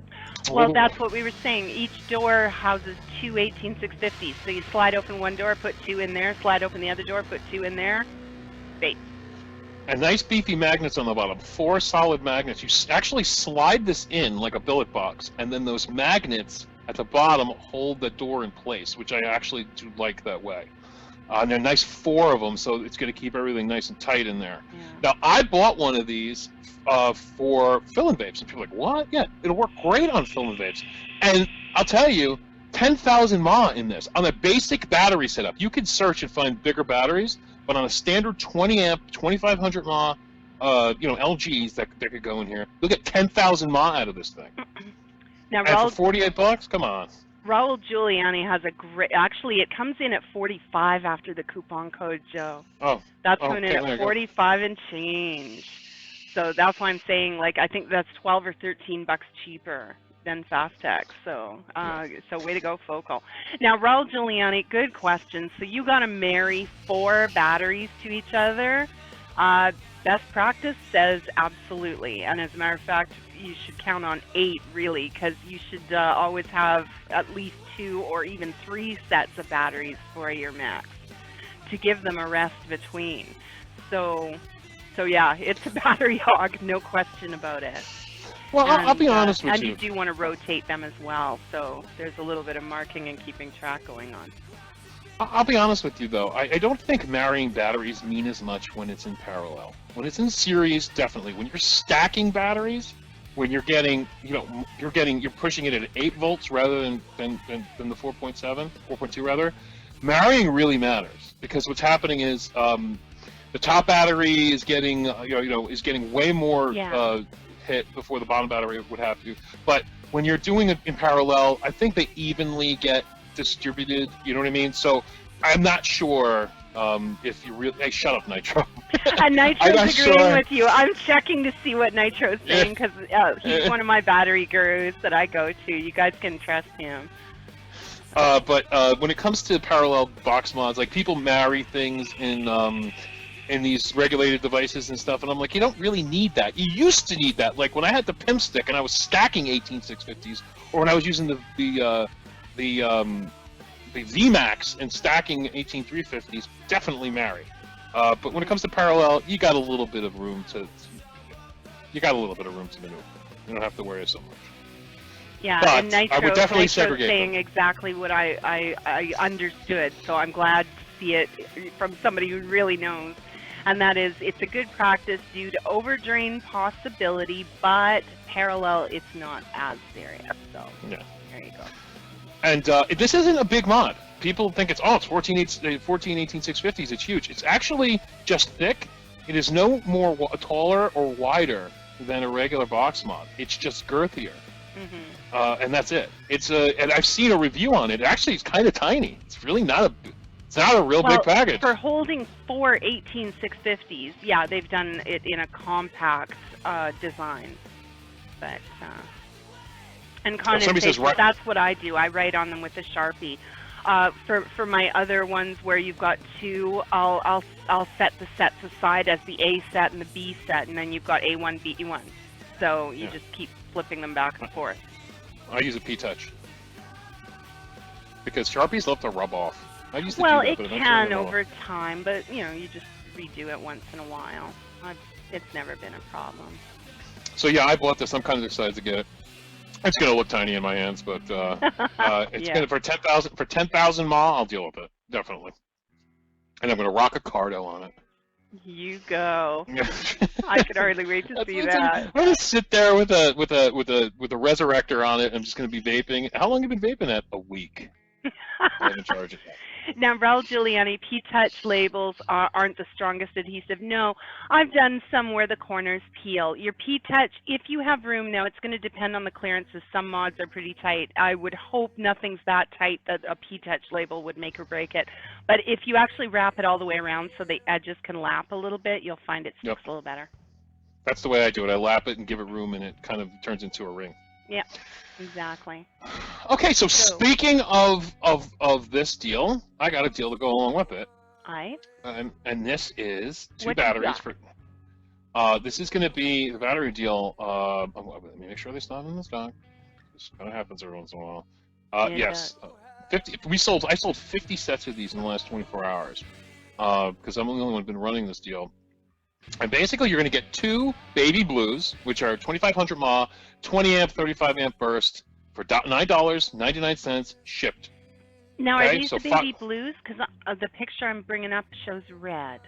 B: Well, that's what we were saying. Each door houses two 18650s. So you slide open one door, put two in there, slide open the other door, put two in there. Vape.
A: And nice beefy magnets on the bottom. 4 solid magnets. You actually slide this in like a billet box, and then those magnets at the bottom hold the door in place, which I actually do like that way. And they're nice 4 of them, so it's going to keep everything nice and tight in there.
B: Yeah.
A: Now, I bought one of these for fill-in vapes, and people are like, what? Yeah, it'll work great on fill-in vapes. And I'll tell you, 10,000 mAh in this. On a basic battery setup, you could search and find bigger batteries, but on a standard 20 amp, 2500 mAh, LGs that could go in here. You'll get 10,000 mAh out of this thing.
B: Now,
A: And for $48, come on.
B: Raul Giuliani has a great. Actually, it comes in at 45 after the coupon code, Joe.
A: Oh,
B: that's coming in at 45 and change. So that's why I'm saying, like, I think that's 12 or 13 bucks cheaper than Fastech. So, so way to go, Focal. Now, Raul Giuliani, good question. So you got to marry 4 batteries to each other. Best practice says absolutely, and as a matter of fact, you should count on 8 really, because you should always have at least 2 or even 3 sets of batteries for your mix to give them a rest between. So yeah, it's a battery hog, no question about it.
A: Well, I'll be honest with you.
B: And you do want to rotate them as well, so there's a little bit of marking and keeping track going on.
A: I'll be honest with you, though. I don't think marrying batteries mean as much when it's in parallel. When it's in series, definitely. When you're stacking batteries, when you're getting, you're pushing it at 8 volts rather than the 4.2 rather, marrying really matters, because what's happening is the top battery is getting, is getting way more hit before the bottom battery would have to. But when you're doing it in parallel, I think they evenly get distributed, you know what I mean? So I'm not sure if you really... Hey, shut up, Nitro.
B: And Nitro's agreeing with you. I'm checking to see what Nitro's saying, because he's one of my battery gurus that I go to. You guys can trust him.
A: But when it comes to parallel box mods, like, people marry things in these regulated devices and stuff, and I'm like, you don't really need that. You used to need that. Like, when I had the PIM stick and I was stacking 18650s, or when I was using the VMAX and stacking 18350s, definitely marry. But when it comes to parallel, you got a little bit of room to maneuver. You don't have to worry so much.
B: Yeah,
A: but
B: and Nitro,
A: I would definitely
B: Nitro's
A: segregate
B: saying
A: them.
B: exactly what I understood, so I'm glad to see it from somebody who really knows. And that is, it's a good practice due to overdrain possibility, but parallel, it's not as serious. So
A: yeah,
B: there you go.
A: And this isn't a big mod. People think it's 18650s. It's huge. It's actually just thick. It is no more taller or wider than a regular box mod. It's just girthier, and that's it. And I've seen a review on it. Actually, it's kind of tiny. It's really not a. It's not a real big package.
B: For holding 4 18650s, yeah, they've done it in a compact design. But and condensation, that's what I do. I write on them with a Sharpie. For my other ones where you've got 2, I'll set the sets aside as the A set and the B set, and then you've got A1, B1. So you just keep flipping them back and forth.
A: I use a P-Touch because Sharpies love to rub off.
B: Well, it can over time, but you just redo it once in a while. It's never been a problem.
A: So yeah, I bought this. I'm kind of excited to get it. It's gonna look tiny in my hands, but it's gonna for 10,000 mAh. I'll deal with it definitely, and I'm gonna rock a Cardo on it.
B: You go. I could hardly wait to see that.
A: I'm gonna sit there with a resurrector on it. I'm just gonna be vaping. How long have you been vaping at? A week. I haven't charged it yet.
B: Now, Raul Giuliani, P-Touch labels aren't the strongest adhesive. No, I've done some where the corners peel. Your P-Touch, if you have room now, it's going to depend on the clearances. Some mods are pretty tight. I would hope nothing's that tight that a P-Touch label would make or break it. But if you actually wrap it all the way around so the edges can lap a little bit, you'll find it sticks a little better. That's the way I do it. I lap it and give it room, and it kind of turns into a ring. Yeah, exactly. Okay, so speaking of this deal, I got a deal to go along with it. And this is 2 batteries for. This is going to be the battery deal. Let me make sure they stop in the stock. This kind of happens every once in a while. Yes, 50. I sold 50 sets of these in the last 24 hours because I'm the only one who's been running this deal. And basically, you're going to get 2 baby blues, which are 2,500 mAh, 20 amp, 35 amp burst for $9.99 shipped. Now, are these the baby blues? Because the picture I'm bringing up shows red.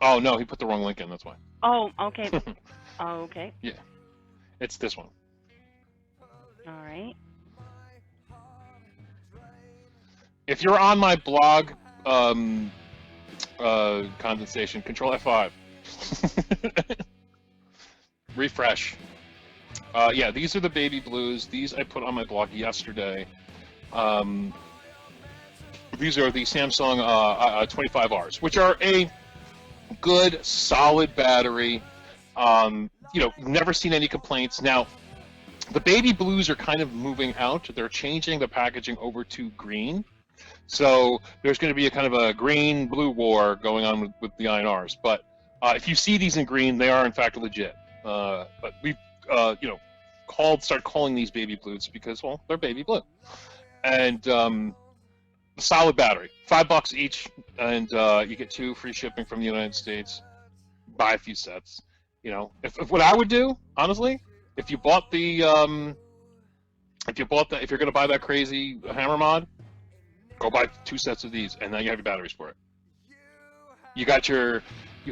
B: Oh, no, he put the wrong link in, that's why. Oh, okay. Oh, okay. Yeah, it's this one. All right. If you're on my blog,
A: condensation. Control F5. Refresh. Yeah, these are the baby blues. These I put on my blog yesterday. These are the Samsung 25Rs, which are a good, solid battery. Never seen any complaints. Now, the baby blues are kind of moving out. They're changing the packaging over to green. So there's going to be a kind of a green-blue war going on with the INRs. But if you see these in green, they are in fact legit. But we've, started calling these baby blues because, well, they're baby blue. And solid battery, $5 each, and you get 2 free shipping from the United States. Buy a few sets. If what I would do, honestly, if you bought if you're going to buy that crazy hammer mod, go buy 2 sets of these, and then you have your batteries for it. You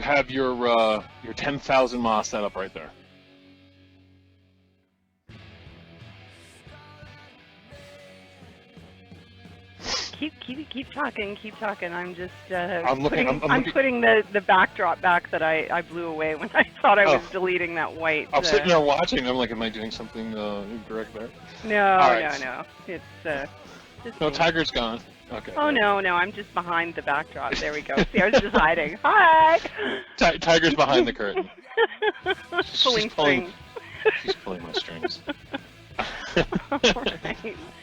A: have your 10,000 mAh setup right there.
B: Keep talking. I'm just
A: I'm
B: putting the backdrop back that I blew away when I thought I was deleting that white.
A: I'm sitting there watching. I'm like, am I doing something incorrect there?
B: No. It's
A: no, Tiger's gone. Okay.
B: Oh no, I'm just behind the backdrop. There we go. See, I was just hiding. Hi.
A: Tiger's behind the curtain.
B: Pulling strings.
A: She's pulling my strings.
B: Right.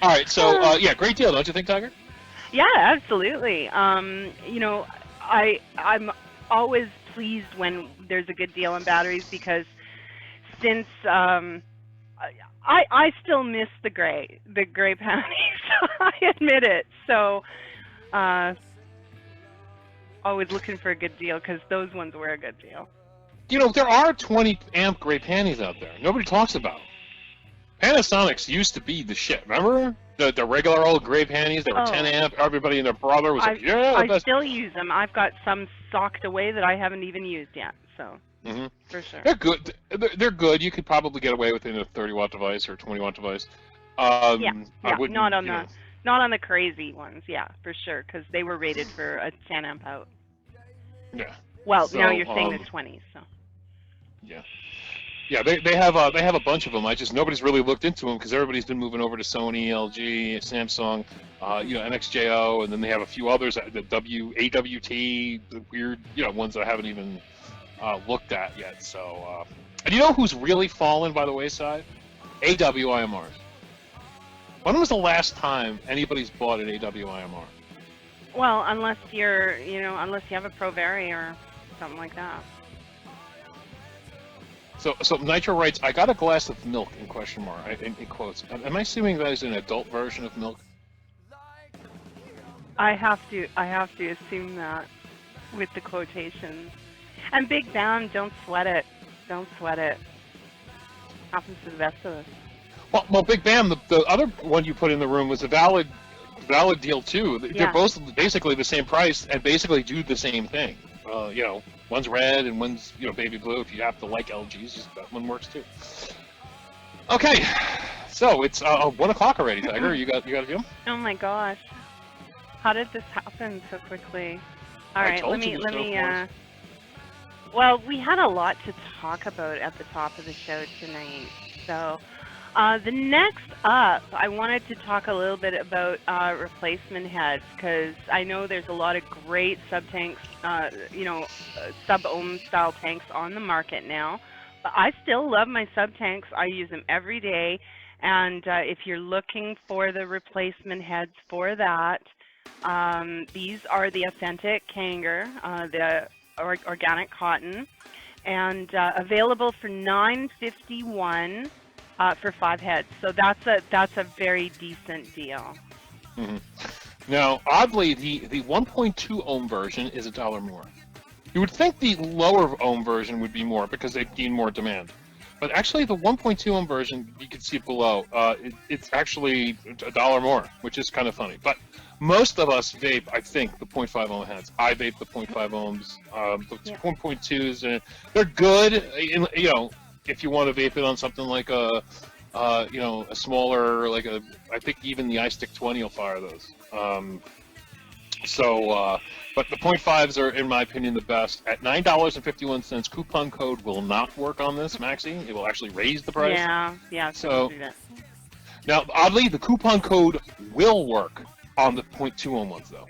A: All right. So yeah, great deal, don't you think, Tiger?
B: Yeah, absolutely. I'm always pleased when there's a good deal on batteries because since I still miss the gray panties. I admit it. So always looking for a good deal because those ones were a good deal.
A: There are 20 amp gray panties out there. Nobody talks about them. Panasonics used to be the shit. Remember the regular old gray panties? They were 10 amp. Everybody and their brother was like, yeah.
B: I still use them. I've got some socked away that I haven't even used yet. So for sure,
A: they're good. They're good. You could probably get away with it in a 30-watt device or 20-watt device.
B: Yeah. Not on the crazy ones. Yeah, for sure, because they were rated for a 10 amp out.
A: Yeah.
B: Well, so, now you're saying the 20s. So.
A: Yeah. Yeah, they have a bunch of them. Nobody's really looked into them because everybody's been moving over to Sony, LG, Samsung, NXJO, and then they have a few others, the AWT, the weird, ones that I haven't even looked at yet. So, and you know who's really fallen by the wayside? AWIMRs. When was the last time anybody's bought an AWIMR?
B: Well, unless you have a ProVary or something like that.
A: So Nitro writes, I got a glass of milk, in question mark, in quotes. Am I assuming that is an adult version of milk?
B: I have to assume that with the quotations. And Big Bam, don't sweat it. Don't sweat it. Happens to the best of us.
A: Well, Big Bam, the other one you put in the room was a valid deal too. They're both basically the same price and basically do the same thing. One's red and one's baby blue. If you have to like LGs, that one works too. Okay, so it's 1 o'clock already, Tiger. You got a view?
B: Oh my gosh, how did this happen so quickly? All right, let me. Well, we had a lot to talk about at the top of the show tonight, so. The next up, I wanted to talk a little bit about replacement heads because I know there's a lot of great sub-tanks, sub-ohm style tanks on the market now. But I still love my sub-tanks. I use them every day. And if you're looking for the replacement heads for that, these are the authentic Kanger, the organic cotton, and available for $9.51. For 5 heads, so that's a very decent deal.
A: Mm-hmm. Now, oddly, the 1.2 ohm version is $1 more. You would think the lower ohm version would be more because they've gained more demand, but actually the 1.2 ohm version, you can see it below. It's actually $1 more, which is kind of funny. But most of us vape, I think, the 0.5 ohm heads. I vape the 0.5 ohms. The 1.2s, they're good. If you want to vape it on something like a smaller, I think even the iStick 20 will fire those. So, but the 0.5s are, in my opinion, the best. At $9.51, coupon code will not work on this, Maxi. It will actually raise the price.
B: Yeah.
A: So
B: do that.
A: now, oddly, the coupon code will work on the 0.2 ones, though.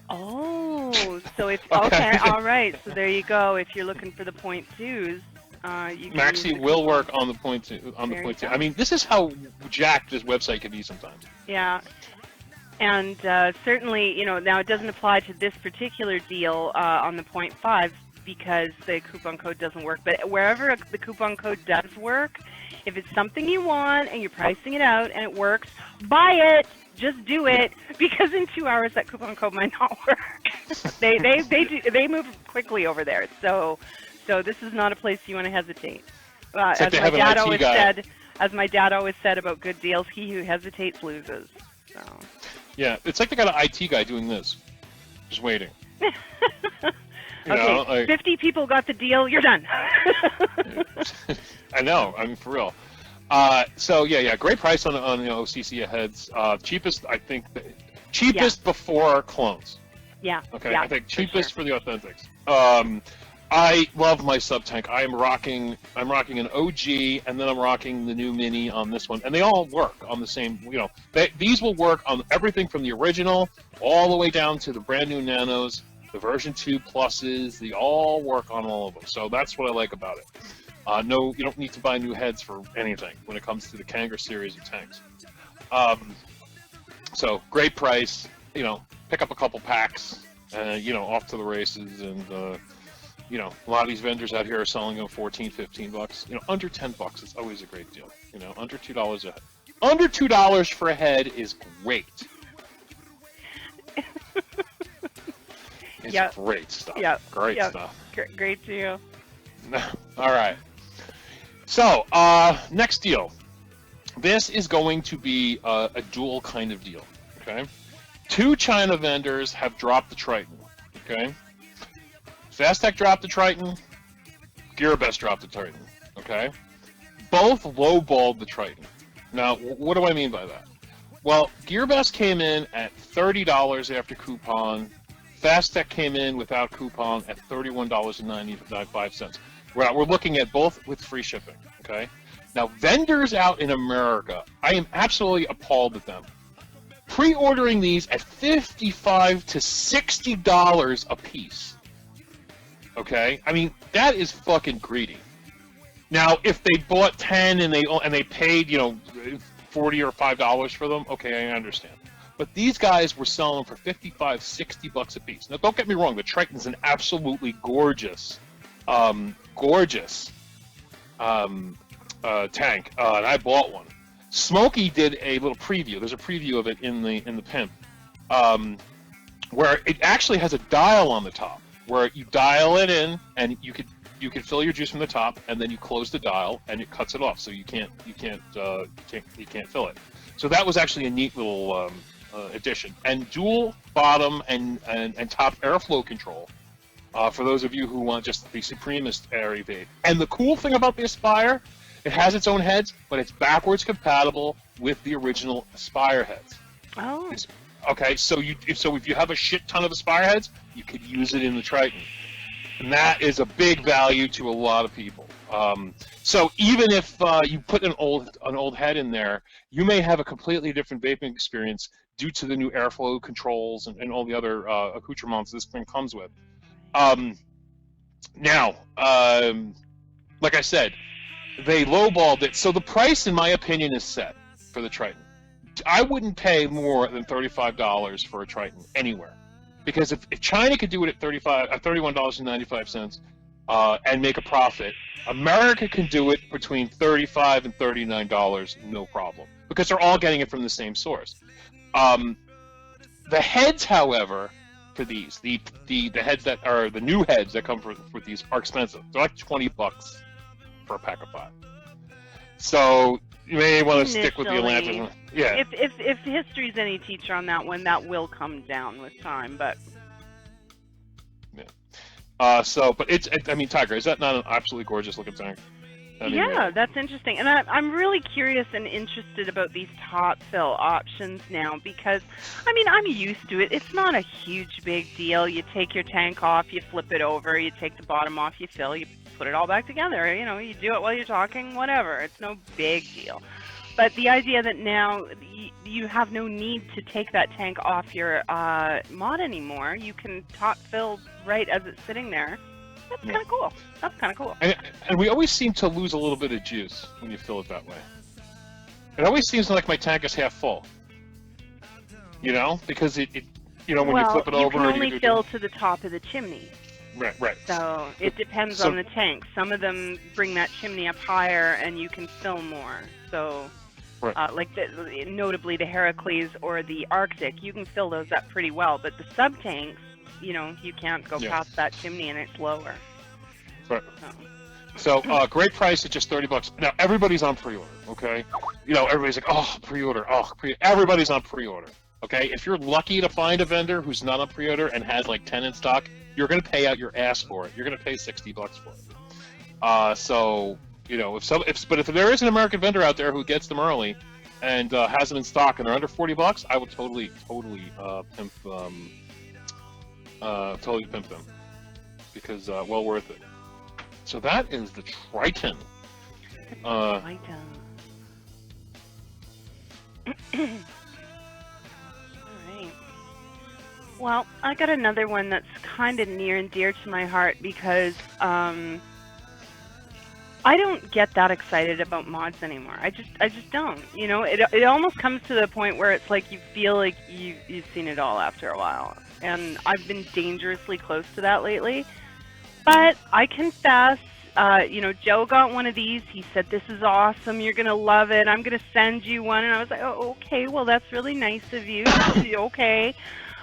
B: Oh, so if okay, all right. So there you go. If you're looking for the 0.2s, you can
A: Maxi will work on the 0.2. On the 0.2. I mean, this is how jacked this website can be sometimes.
B: Yeah. And certainly, now it doesn't apply to this particular deal on the 0.5 because the coupon code doesn't work. But wherever the coupon code does work, if it's something you want and you're pricing it out and it works, buy it. Just do it, because in 2 hours that coupon code might not work. they move quickly over there. So this is not a place you want to hesitate. As my dad always said about good deals, he who hesitates loses. So.
A: Yeah, it's like they got an IT guy doing this, just waiting.
B: Okay, 50 people got the deal. You're done.
A: I know. I mean, for real. So yeah, great price on OCC heads. Cheapest, I think. Cheapest before clones.
B: Yeah.
A: Okay.
B: Yeah,
A: I think cheapest for the authentics. I love my sub tank. I'm rocking an OG, and then I'm rocking the new Mini on this one, and they all work on the same. These will work on everything from the original all the way down to the brand new Nanos, the version 2 pluses. They all work on all of them. So that's what I like about it. No, you don't need to buy new heads for anything when it comes to the Kanger series of tanks. So great price. Pick up a couple packs. Off to the races, and a lot of these vendors out here are selling them $14-15. Under $10 is always a great deal. Under $2 a head. Under $2 for a head is great. It's great stuff.
B: Yeah.
A: Great stuff.
B: Great deal.
A: All right. So, next deal. This is going to be a dual kind of deal. Okay. 2 China vendors have dropped the Triton. Okay. Fastech dropped the Triton. GearBest dropped the Triton. Okay. Both lowballed the Triton. Now, what do I mean by that? Well, GearBest came in at $30 after coupon. Fastech came in without coupon at $31.95. We're looking at both with free shipping. Okay. Now, vendors out in America, I am absolutely appalled at them. Pre-ordering these at $55 to $60 a piece. Okay, I mean that is fucking greedy. Now, if they bought 10 and they paid $40 or $5 for them, okay, I understand. But these guys were selling them for $55-60 a piece. Now, don't get me wrong, the Triton's an absolutely gorgeous tank, and I bought one. Smokey did a little preview. There's a preview of it in the pimp, where it actually has a dial on the top, where you dial it in, and you could fill your juice from the top, and then you close the dial, and it cuts it off, so you can't fill it. So that was actually a neat little addition. And dual bottom and top airflow control. For those of you who want just the supremest air evade. And the cool thing about the Aspire, it has its own heads, but it's backwards compatible with the original Aspire heads.
B: Oh.
A: Okay, so if you have a shit ton of Aspire heads, you could use it in the Triton, and that is a big value to a lot of people. So even if you put an old head in there, you may have a completely different vaping experience due to the new airflow controls and all the other accoutrements this thing comes with. Now, like I said, they lowballed it, so the price, in my opinion, is set for the Triton. I wouldn't pay more than $35 for a Triton anywhere, because if China could do it at $31.95 and make a profit, America can do it between $35 and $39, no problem, because they're all getting it from the same source. The heads, however, for these, the heads that are the new heads that come with these are expensive. They're like $20 for a pack of 5. So you may want to stick with the Atlantis. Yeah.
B: If history's any teacher on that one, that will come down with time, but.
A: Yeah. But I mean, Tiger, is that not an absolutely gorgeous looking tank?
B: Yeah, that's interesting. And I'm really curious and interested about these top fill options now because, I mean, I'm used to it. It's not a huge big deal. You take your tank off, you flip it over, you take the bottom off, you fill, you put it all back together. You know, you do it while you're talking, whatever. It's no big deal. But the idea that now you have no need to take that tank off your mod anymore, you can top fill right as it's sitting there. That's kind of cool. That's kind of cool.
A: And we always seem to lose a little bit of juice when you fill it that way. It always seems like my tank is half full. You know, because it you know, when you flip it over,
B: you can only fill to the top of the chimney.
A: Right.
B: So it depends on the tank. Some of them bring that chimney up higher, and you can fill more. So, like notably the Heracles or the Arctic, you can fill those up pretty well. But the sub tanks, you know, you can't go past that chimney, and it's lower.
A: Right. So great price at just $30. Now everybody's on pre-order. Okay, you know, everybody's like, oh, pre-order, everybody's on pre-order. Okay, if you're lucky to find a vendor who's not on pre-order and has like 10 in stock, you're going to pay out your ass for it. You're going to pay $60 for it. So you know, if there is an American vendor out there who gets them early and has them in stock and they're under $40, I would totally pimp them because well worth it. So that is the Triton.
B: Triton. Well, I got another one that's kind of near and dear to my heart because I don't get that excited about mods anymore. I just don't. You know, it almost comes to the point where it's like you feel like you've seen it all after a while. And I've been dangerously close to that lately. But I confess, you know, Joe got one of these. He said, "This is awesome. You're going to love it. I'm going to send you one." And I was like, "Oh, okay. Well, that's really nice of you." Okay.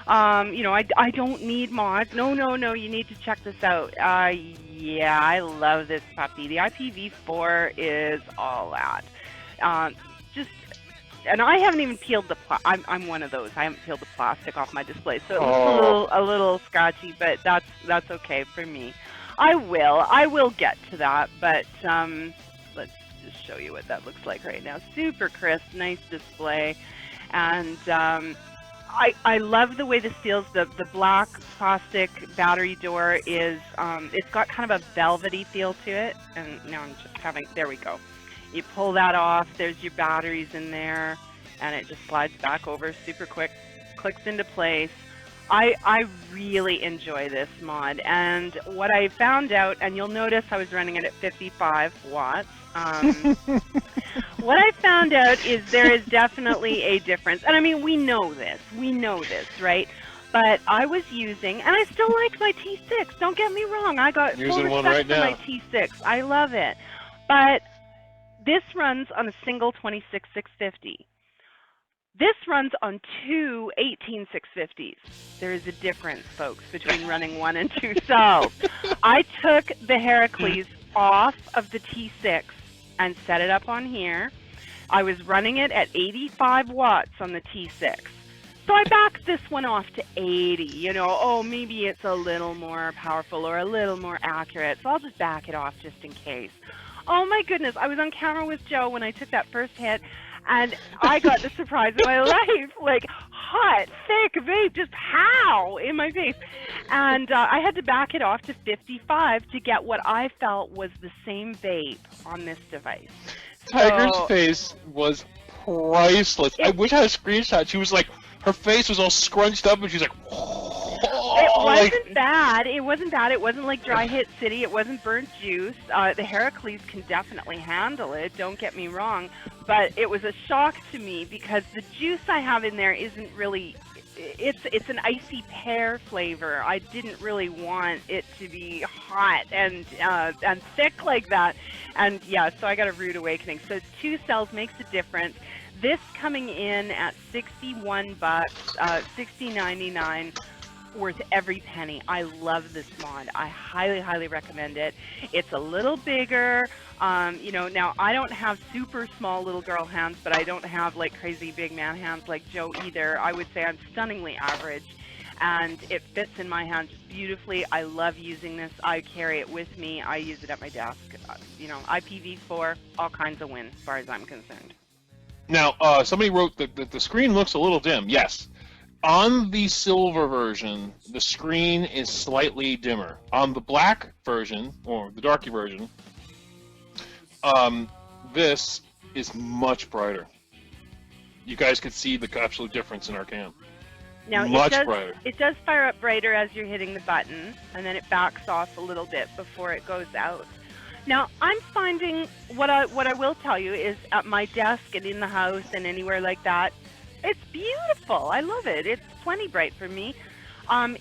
B: You know, I don't need mods. No, you need to check this out. Yeah, I love this puppy. The IPv4 is all that. And I haven't even peeled the I'm one of those. I haven't peeled the plastic off my display, so it looks a little scratchy, but that's okay for me. I will get to that, but let's just show you what that looks like right now. Super crisp, nice display, and I love the way this feels. The black plastic battery door is, it's got kind of a velvety feel to it. And now I'm just having, there we go. You pull that off, there's your batteries in there, and it just slides back over super quick, clicks into place. I really enjoy this mod. And what I found out, and you'll notice I was running it at 55 watts. What I found out is there is definitely a difference. And I mean, we know this, right? But I was using, and I still like my T6, don't get me wrong. I got full respect for my T6. I love it. But this runs on a single 26650. This runs on two 18650s. There is a difference, folks, between running one and two. So I took the Heracles off of the T6 and set it up on here. I was running it at 85 watts on the T6. So I backed this one off to 80. You know, oh, maybe it's a little more powerful or a little more accurate. So I'll just back it off just in case. Oh my goodness, I was on camera with Joe when I took that first hit, and I got the surprise of my life, like hot, thick vape, just how in my face. And I had to back it off to 55 to get what I felt was the same vape on this device.
A: Tiger's face was priceless. I wish I had a screenshot. She was like, her face was all scrunched up, and she's like,
B: it wasn't bad. It wasn't bad. It wasn't like Dry Hit City. It wasn't burnt juice. The Heracles can definitely handle it. Don't get me wrong. But it was a shock to me because the juice I have in there isn't really. It's an icy pear flavor. I didn't really want it to be hot and thick like that. And yeah, so I got a rude awakening. So 2 cells makes a difference. This coming in at $61, $60.99. Worth every penny. I love this mod. I highly recommend it. It's a little bigger. You know, now I don't have super small little girl hands, but I don't have like crazy big man hands like Joe either. I would say I'm stunningly average. and it fits in my hands beautifully. I love using this. I carry it with me. I use it at my desk. You know, IPv4, all kinds of wins as far as I'm concerned.
A: Now, somebody wrote that the screen looks a little dim. Yes. On the silver version, the screen is slightly dimmer. On the black version, or the darky version, this is much brighter. You guys could see the absolute difference in our cam.
B: Now,
A: brighter.
B: It does fire up brighter as you're hitting the button, and then it backs off a little bit before it goes out. Now, I'm finding, what I will tell you is at my desk and in the house and anywhere like that, it's beautiful. I love it. It's plenty bright for me.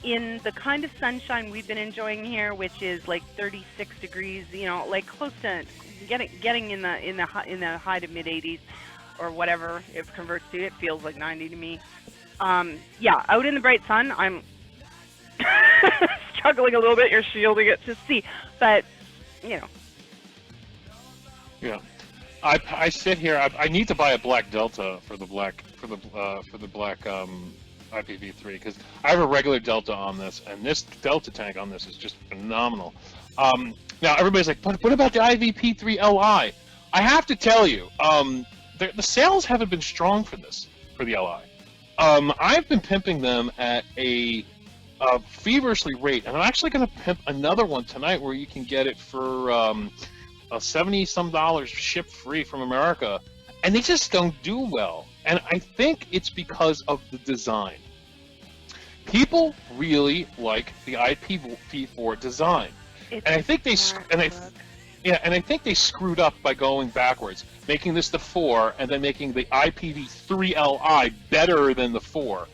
B: In the kind of sunshine we've been enjoying here, which is like 36 degrees, you know, like close to getting in the high to mid 80s or whatever it converts to. It feels like 90 to me. Yeah, out in the bright sun, I'm struggling a little bit. You're shielding it to see, but you know.
A: Yeah, I sit here. I need to buy a black Delta for the black IPv3 because I have a regular Delta on this, and this Delta tank on this is just phenomenal. Now everybody's like, but what about the IVP3 Li? I have to tell you, the sales haven't been strong for the Li. I've been pimping them at a feverishly rate, and I'm actually going to pimp another one tonight where you can get it for $70-some shipped free from America, and they just don't do well. And I think it's because of the design. People really like the IPv4 design, and I think they I think they screwed up by going backwards, making this the 4 and then making the IPv3 Li better than the 4.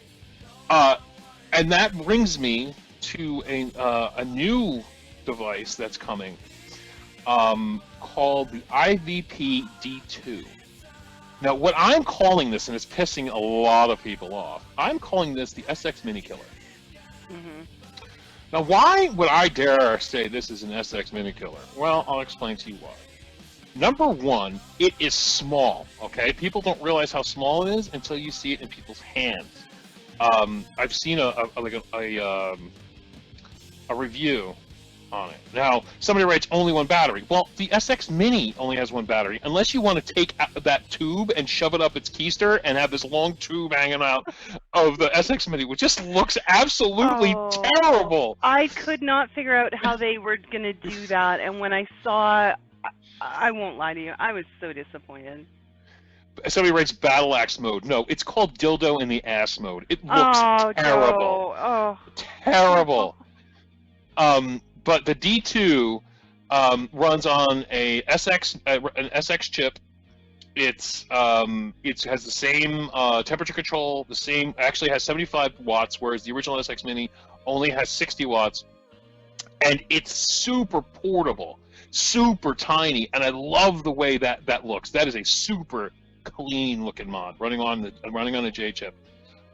A: And that brings me to a new device that's coming called the IVP D2. Now, what I'm calling this, and it's pissing a lot of people off, I'm calling this the SX Mini Killer.
B: Mm-hmm.
A: Now, why would I dare say this is an SX Mini Killer? Well, I'll explain to you why. Number one, it is small, okay? People don't realize how small it is until you see it in people's hands. I've seen a review on it. Now, somebody writes only one battery. Well, the SX Mini only has one battery, unless you want to take that tube and shove it up its keister and have this long tube hanging out of the SX Mini, which just looks absolutely terrible.
B: I could not figure out how they were going to do that, and when I saw, I won't lie to you, I was so disappointed.
A: Somebody writes battle axe mode. No, it's called dildo in the ass mode. It looks terrible.
B: Oh,
A: terrible. But the D2 runs on an SX chip. It has the same temperature control. Actually has 75 watts, whereas the original SX Mini only has 60 watts. And it's super portable, super tiny, and I love the way that looks. That is a super clean looking mod running on a J chip,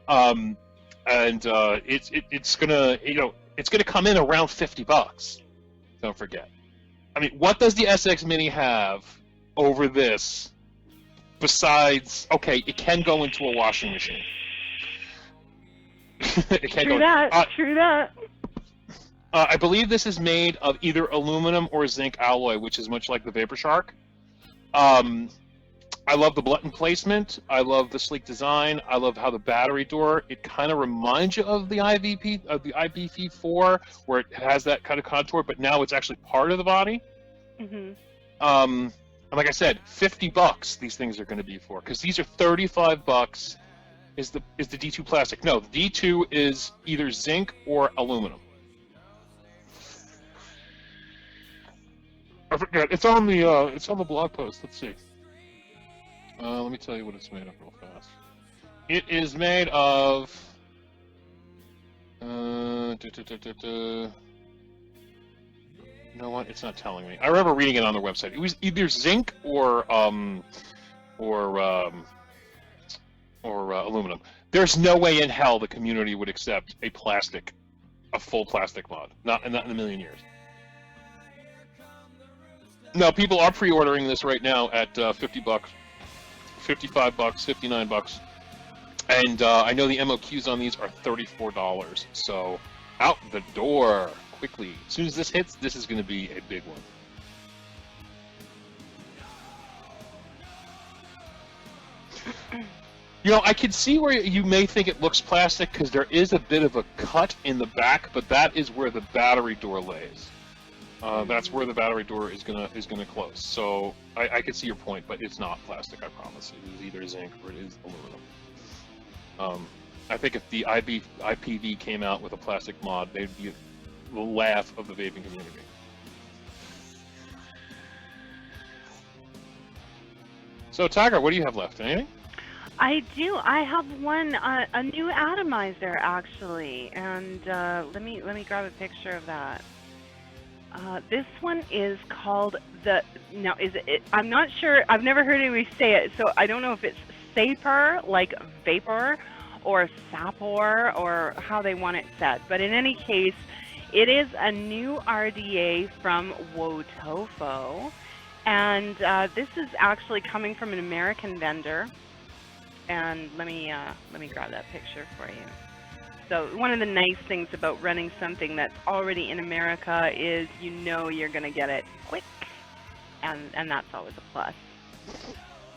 A: and it's gonna come in around $50. Don't forget. I mean, what does the SX Mini have over this besides? Okay, it can go into a washing machine. It can
B: true that. True that.
A: I believe this is made of either aluminum or zinc alloy, which is much like the VaporShark. I love the button placement. I love the sleek design. I love how the battery door, it kind of reminds you of the IPv4, where it has that kind of contour, but now it's actually part of the body.
B: Mm-hmm.
A: And like I said, $50 these things are going to be for, because these are $35 is the D2 plastic. No, the D2 is either zinc or aluminum. I forget. It's on the blog post. Let's see. Let me tell you what it's made of real fast. It is made of... You know what? It's not telling me. I remember reading it on their website. It was either zinc or aluminum. There's no way in hell the community would accept a full plastic mod. Not in a million years. No, people are pre-ordering this right now at $50. $55, $59, And I know the MOQs on these are $34. So out the door quickly. As soon as this hits, this is going to be a big one. You know, I can see where you may think it looks plastic because there is a bit of a cut in the back, but that is where the battery door lays. That's where the battery door is gonna close. So I can see your point, but it's not plastic. I promise. It is either zinc or it is aluminum. I think if the IPV came out with a plastic mod, they'd be the laugh of the vaping community. So Tiger, what do you have left? Anything?
B: I do. I have one, a new atomizer actually, and let me grab a picture of that. This one is called the. Now, is it? I'm not sure. I've never heard anybody say it, so I don't know if it's Sapor, like vapor, or Sapor, or how they want it said. But in any case, it is a new RDA from Wotofo, and this is actually coming from an American vendor. And let me grab that picture for you. So one of the nice things about running something that's already in America is you know you're going to get it quick, and that's always a plus.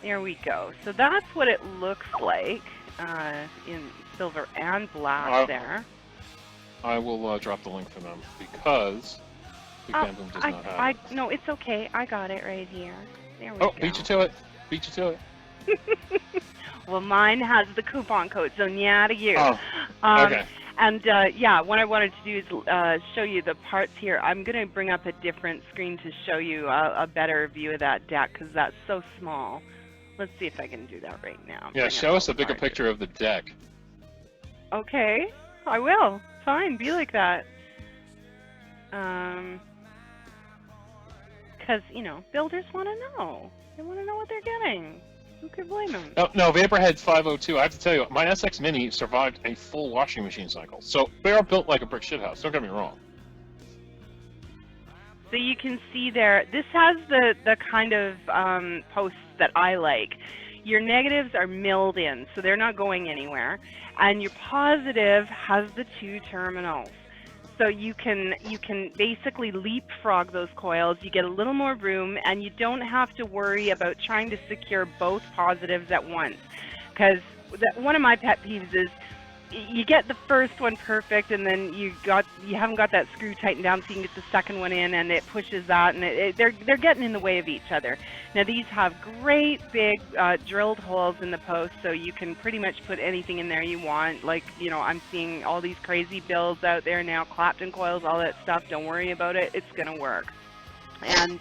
B: There we go. So that's what it looks like in silver and black there.
A: I will drop the link for them because Big Bam Boom does not have it.
B: No, it's okay. I got it right here. There we go.
A: Oh, beat you to it. Beat you to it.
B: Well, mine has the coupon code, so yeah to you.
A: Oh, okay.
B: And yeah, what I wanted to do is show you the parts here. I'm going to bring up a different screen to show you a better view of that deck because that's so small. Let's see if I can do that right now.
A: Yeah, show us a bigger picture of the deck.
B: Okay, I will. Fine, be like that. Because, you know, builders want to know. They want to know what they're getting. Who could blame them?
A: No, Vaporhead's 502. I have to tell you, my SX Mini survived a full washing machine cycle. So they are built like a brick shithouse. Don't get me wrong.
B: So you can see there, this has the kind of posts that I like. Your negatives are milled in, so they're not going anywhere. And your positive has the two terminals. So you can basically leapfrog those coils. You get a little more room, and you don't have to worry about trying to secure both positives at once. Because one of my pet peeves is you get the first one perfect, and then you haven't got that screw tightened down, so you can get the second one in, and it pushes that, and they're getting in the way of each other. Now these have great big drilled holes in the post, so you can pretty much put anything in there you want. Like, you know, I'm seeing all these crazy builds out there now, Clapton coils, all that stuff. Don't worry about it; it's gonna work. And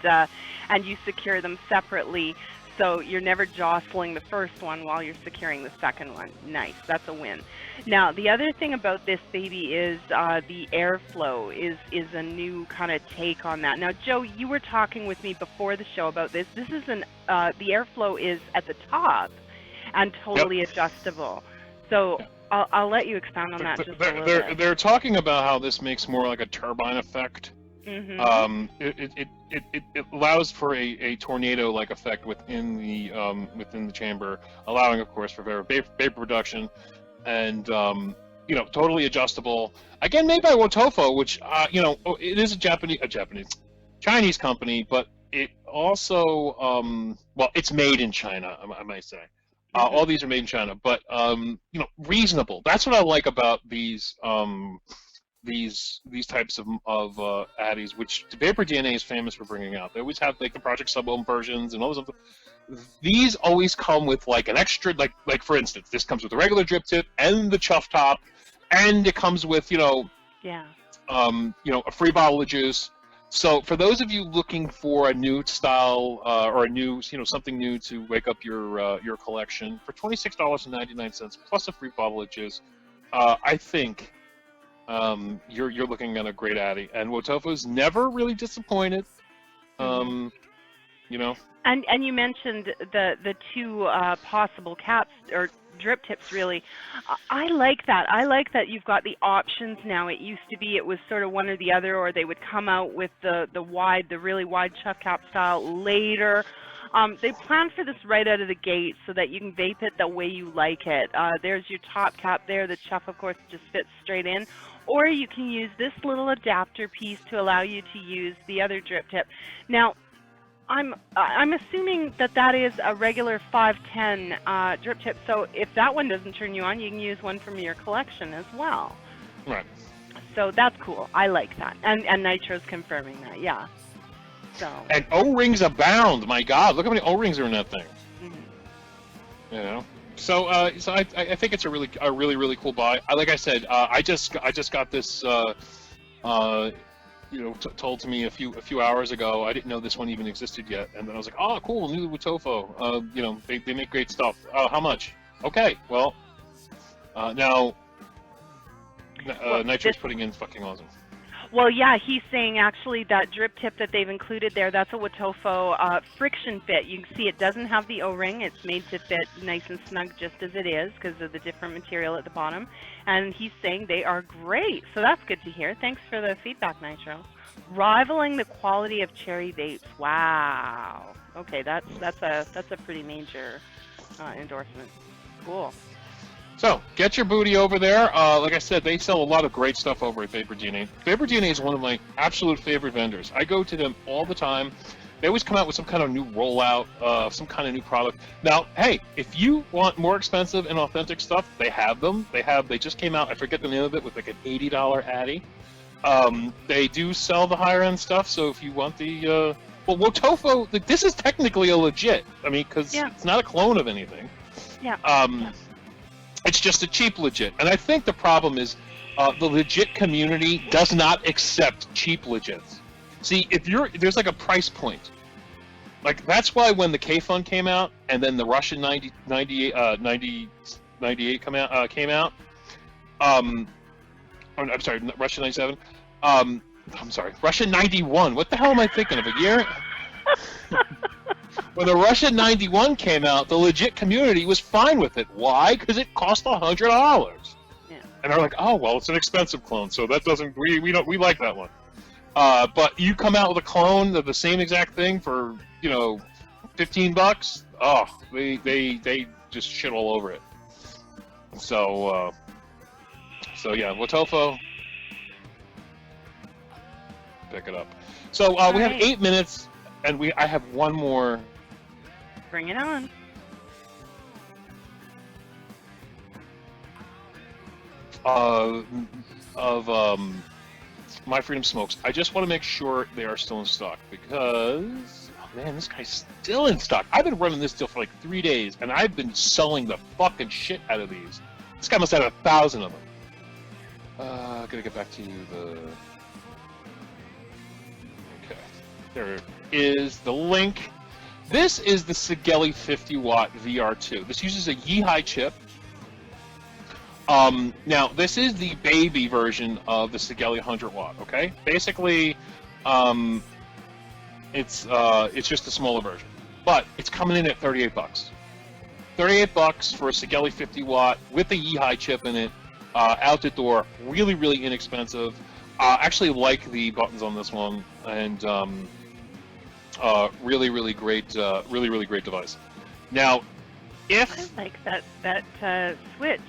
B: you secure them separately. So you're never jostling the first one while you're securing the second one. Nice, that's a win. Now, the other thing about this baby is the airflow is a new kind of take on that. Now, Joe, you were talking with me before the show about this. This is the airflow is at the top and totally adjustable. So I'll let you expound on that just a little bit.
A: They're talking about how this makes more like a turbine effect.
B: Mm-hmm.
A: It allows for a tornado-like effect within the chamber, allowing, of course, for vapor production, and you know, totally adjustable. Again, made by Wotofo, which you know, it is a Chinese company, but it also well, it's made in China, I might say. All these are made in China, but you know, reasonable. That's what I like about these types of addies, which Vapor DNA is famous for bringing out. They always have like the Project Sub-Ohm versions and all those other. These always come with like an extra, like for instance, this comes with a regular drip tip and the chuff top, and it comes with you know a free bottle of juice. So for those of you looking for a new style or a new something new to wake up your collection for $26.99 plus a free bottle of juice, I think. You're looking at a great addy, and Wotofo's never really disappointed. You know.
B: And you mentioned the two possible caps or drip tips. Really, I like that. I like that you've got the options now. It used to be it was sort of one or the other, or they would come out with the really wide chuff cap style later. They plan for this right out of the gate so that you can vape it the way you like it. There's your top cap there. The chuff, of course, just fits straight in. Or you can use this little adapter piece to allow you to use the other drip tip. Now, I'm assuming that that is a regular 510 drip tip. So if that one doesn't turn you on, you can use one from your collection as well.
A: Right.
B: So that's cool. I like that. And Nitro's confirming that, yeah. So.
A: And O-rings abound. My God, look how many O-rings are in that thing.
B: Mm-hmm.
A: You know. So I think it's a really cool buy. Like I said, I just got this told to me a few hours ago. I didn't know this one even existed yet, and then I was like, oh, cool, new with Tofo. They make great stuff. How much? Okay, well, now Nitro's putting in fucking awesome.
B: Well, yeah, he's saying actually that drip tip that they've included there, that's a Watofo friction fit. You can see it doesn't have the O-ring. It's made to fit nice and snug just as it is because of the different material at the bottom. And he's saying they are great. So that's good to hear. Thanks for the feedback, Nitro. Rivaling the quality of cherry vapes. Wow. Okay, that's a pretty major endorsement. Cool.
A: So, get your booty over there. Like I said, they sell a lot of great stuff over at VaporDNA. VaporDNA is one of my absolute favorite vendors. I go to them all the time. They always come out with some kind of new rollout, some kind of new product. Now, hey, if you want more expensive and authentic stuff, they have them. They just came out, I forget the name of it, with like an $80 Addy. They do sell the higher end stuff, so if you want the... well, Watofo, this is technically a legit. I mean, because it's not a clone of anything.
B: Yeah.
A: It's just a cheap legit. And I think the problem is the legit community does not accept cheap legits. See, there's like a price point. Like, that's why when the K-Fun came out, and then the Russian 98 came out, I'm sorry, Russian 97, I'm sorry, Russian 91, what the hell am I thinking of, a year? When the Russian 91 came out, the legit community was fine with it. Why? Because it cost $100.
B: Yeah. And
A: they're like, oh, well, it's an expensive clone, so that doesn't, we like that one. But you come out with a clone of the same exact thing for, $15, oh, they just shit all over it. So yeah, Watofo, pick it up. So we have 8 minutes, and I have one more.
B: Bring it on.
A: Of My Freedom Smokes. I just want to make sure they are still in stock because, oh man, this guy's still in stock. I've been running this deal for like 3 days, and I've been selling the fucking shit out of these. This guy must have 1,000 of them. Gotta get back to the. Okay, there is the link. This is the Sigelli 50-watt VR2. This uses a Yeehai chip. Now, this is the baby version of the Sigelli 100-watt, okay? Basically, it's just a smaller version. But it's coming in at $38. $38 for a Sigelli 50-watt with a Yeehai chip in it, out the door. Really, really inexpensive. Actually like the buttons on this one, and really, really great device. Now, if
B: I like that switch,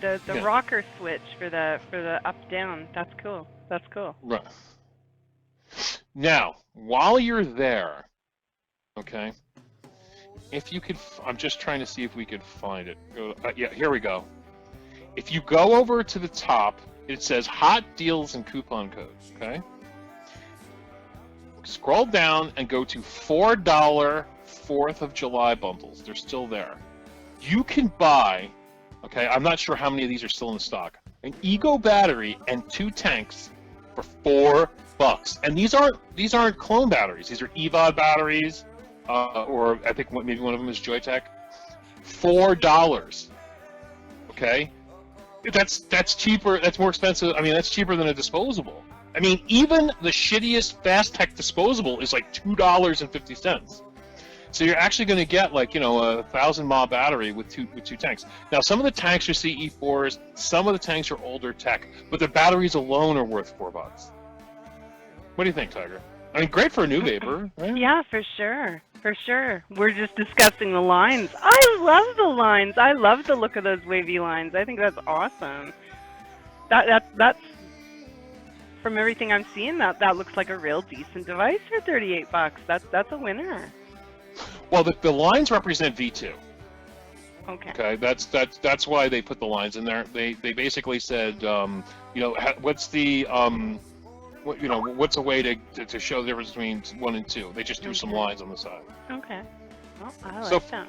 B: the rocker switch for the up down. That's cool. That's cool.
A: Right. Now, while you're there, okay, if you could, I'm just trying to see if we could find it. Yeah, here we go. If you go over to the top, it says hot deals and coupon codes, okay? Scroll down and go to $4 4th of July bundles. They're still there. You can buy, okay, I'm not sure how many of these are still in stock, an Ego battery and 2 tanks for $4. And these aren't clone batteries. These are EVOD batteries, or I think maybe one of them is Joytech. $4. Okay? That's cheaper, that's more expensive. I mean, that's cheaper than a disposable. I mean, even the shittiest Fast Tech disposable is like $2.50. So you're actually going to get like, a 1,000 mAh battery with two tanks. Now, some of the tanks are CE4s, some of the tanks are older tech, but the batteries alone are worth $4. What do you think, Tiger? I mean, great for a new vapor, right?
B: Yeah, for sure. For sure. We're just discussing the lines. I love the lines. I love the look of those wavy lines. I think that's awesome. That's from everything I'm seeing, that looks like a real decent device for $38. That's a winner.
A: Well, the lines represent V2.
B: Okay.
A: Okay, that's why they put the lines in there. They basically said, you know, what's the what's a way to show the difference between 1 and 2? They just threw some lines on the side.
B: Okay. Well, I like that.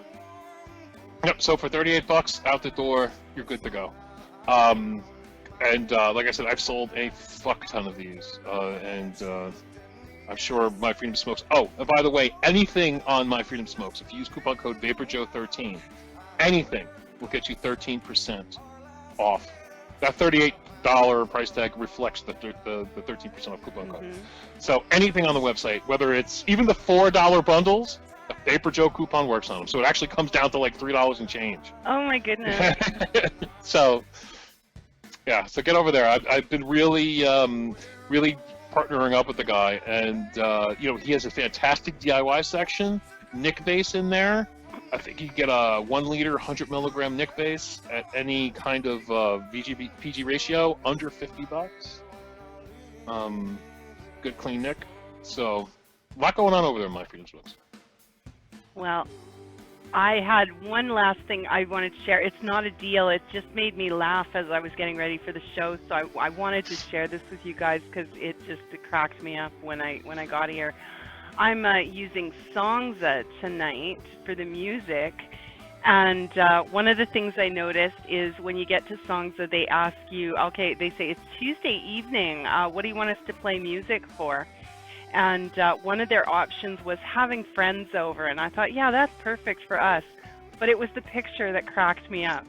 A: Yep. So for $38 out the door, you're good to go. And like I said, I've sold a fuck ton of these, and I'm sure My Freedom Smokes. Oh, and by the way, anything on My Freedom Smokes, if you use coupon code VaporJoe13, anything will get you 13% off. That $38 price tag reflects the 13% off coupon code. So anything on the website, whether it's even the $4 bundles, the VaporJoe coupon works on them. So it actually comes down to like $3 and change.
B: Oh my goodness.
A: So yeah, so get over there. I've been really partnering up with the guy, and you know, he has a fantastic DIY section. Nick base in there. I think you can get a 1 liter 100 milligram Nick base at any kind of PG ratio under $50. Good clean Nick. So a lot going on over there in My Freedom Smokes.
B: Well, I had one last thing I wanted to share. It's not a deal. It just made me laugh as I was getting ready for the show. So I wanted to share this with you guys because it cracked me up when I got here. I'm using Songza tonight for the music. And one of the things I noticed is when you get to Songza, they ask you, okay, they say, it's Tuesday evening. What do you want us to play music for? And one of their options was having friends over, and I thought, yeah, that's perfect for us. But it was the picture that cracked me up.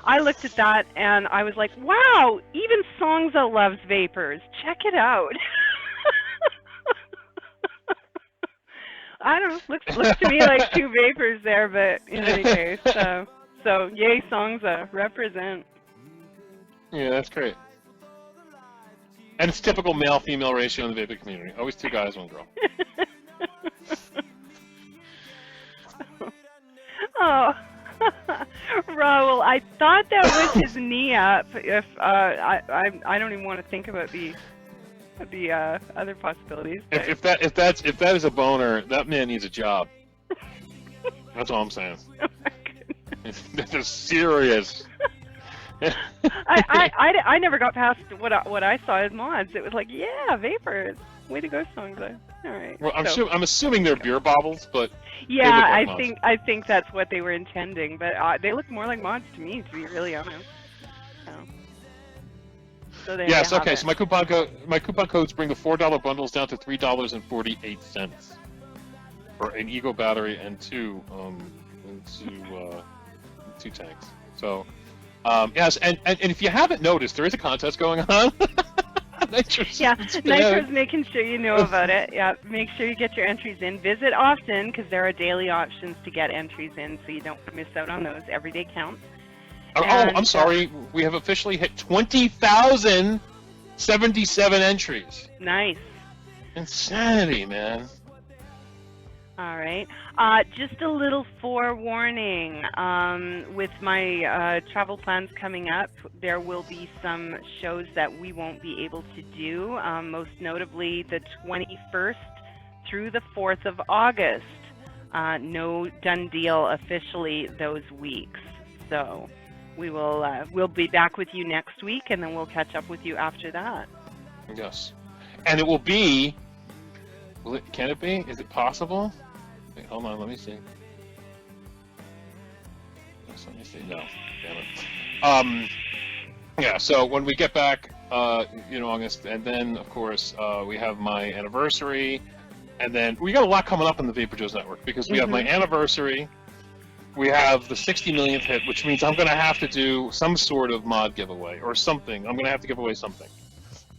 B: I looked at that, and I was like, wow, even Songza loves vapors. Check it out. I don't know, looks to me like 2 vapors there, but in any case, so yay, Songza, represent.
A: Yeah, that's great. And it's typical male-female ratio in the vaping community. Always 2 guys, 1 girl.
B: Oh, Raul, I thought that was his knee up. If I don't even want to think about the other possibilities.
A: If that is a boner, that man needs a job. That's all I'm saying.
B: Oh my goodness.
A: This is serious.
B: I never got past what I saw as mods. It was like, yeah, vapors. Way to go, Songza. All right.
A: Well, I'm assuming they're beer bottles, but
B: yeah, I think that's what they were intending. But they look more like mods to me, to be really honest. So
A: yes. Okay. So my coupon codes bring the $4 bundles down to $3.48 for an Ego battery and two tanks. So. Yes, and if you haven't noticed, there is a contest going on.
B: Nitro's making sure you know about it. Yeah, make sure you get your entries in. Visit often because there are daily options to get entries in, so you don't miss out on those. Every day counts.
A: I'm sorry. We have officially hit 20,077 entries.
B: Nice.
A: Insanity, man.
B: All right. Just a little forewarning. With my travel plans coming up, there will be some shows that we won't be able to do, most notably the 21st through the 4th of August. No DoneDeal officially those weeks. So we'll be back with you next week, and then we'll catch up with you after that.
A: Yes. And it will be... Can it be? Is it possible? Wait, hold on, let me see. Let me see. No, damn it. Yeah. So when we get back, August, and then of course we have my anniversary, and then we got a lot coming up in the VaporJoe's network because we have my anniversary, we have the 60 millionth hit, which means I'm going to have to do some sort of mod giveaway or something. I'm going to have to give away something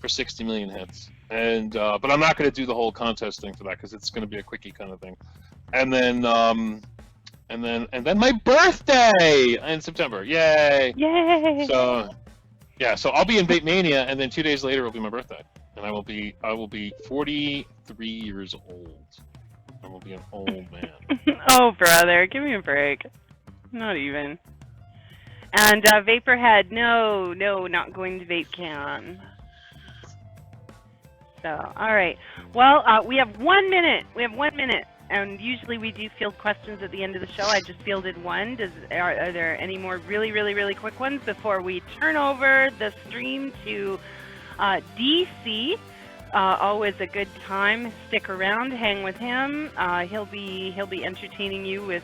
A: for 60 million hits, and but I'm not going to do the whole contest thing for that because it's going to be a quickie kind of thing. And then my birthday in September. Yay!
B: Yay!
A: So, yeah. So I'll be in Vape Mania, and then 2 days later will be my birthday. and I will be 43 years old. I will be an old man.
B: Oh, brother, give me a break. Not even. And Vaporhead, no, not going to VapeCon. So, all right. Well, we have 1 minute. And usually we do field questions at the end of the show. I just fielded one. Are there any more really quick ones before we turn over the stream to DC? Always a good time. Stick around, hang with him. He'll be entertaining you with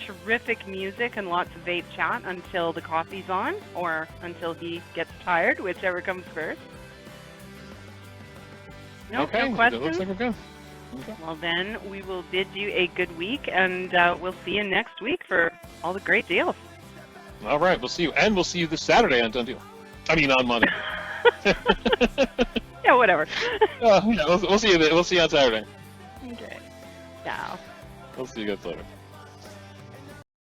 B: terrific music and lots of vape chat until the coffee's on, or until he gets tired, whichever comes first. Nope,
A: okay,
B: no questions?
A: it looks like we're good. Okay.
B: Well, then we will bid you a good week, and we'll see you next week for all the great deals.
A: All right, we'll see you, and we'll see you this Saturday on DoneDeal. I mean, on Monday.
B: Yeah, whatever.
A: Yeah, we'll see you. We'll see you on Saturday.
B: Okay. Ciao.
A: We'll see you guys later.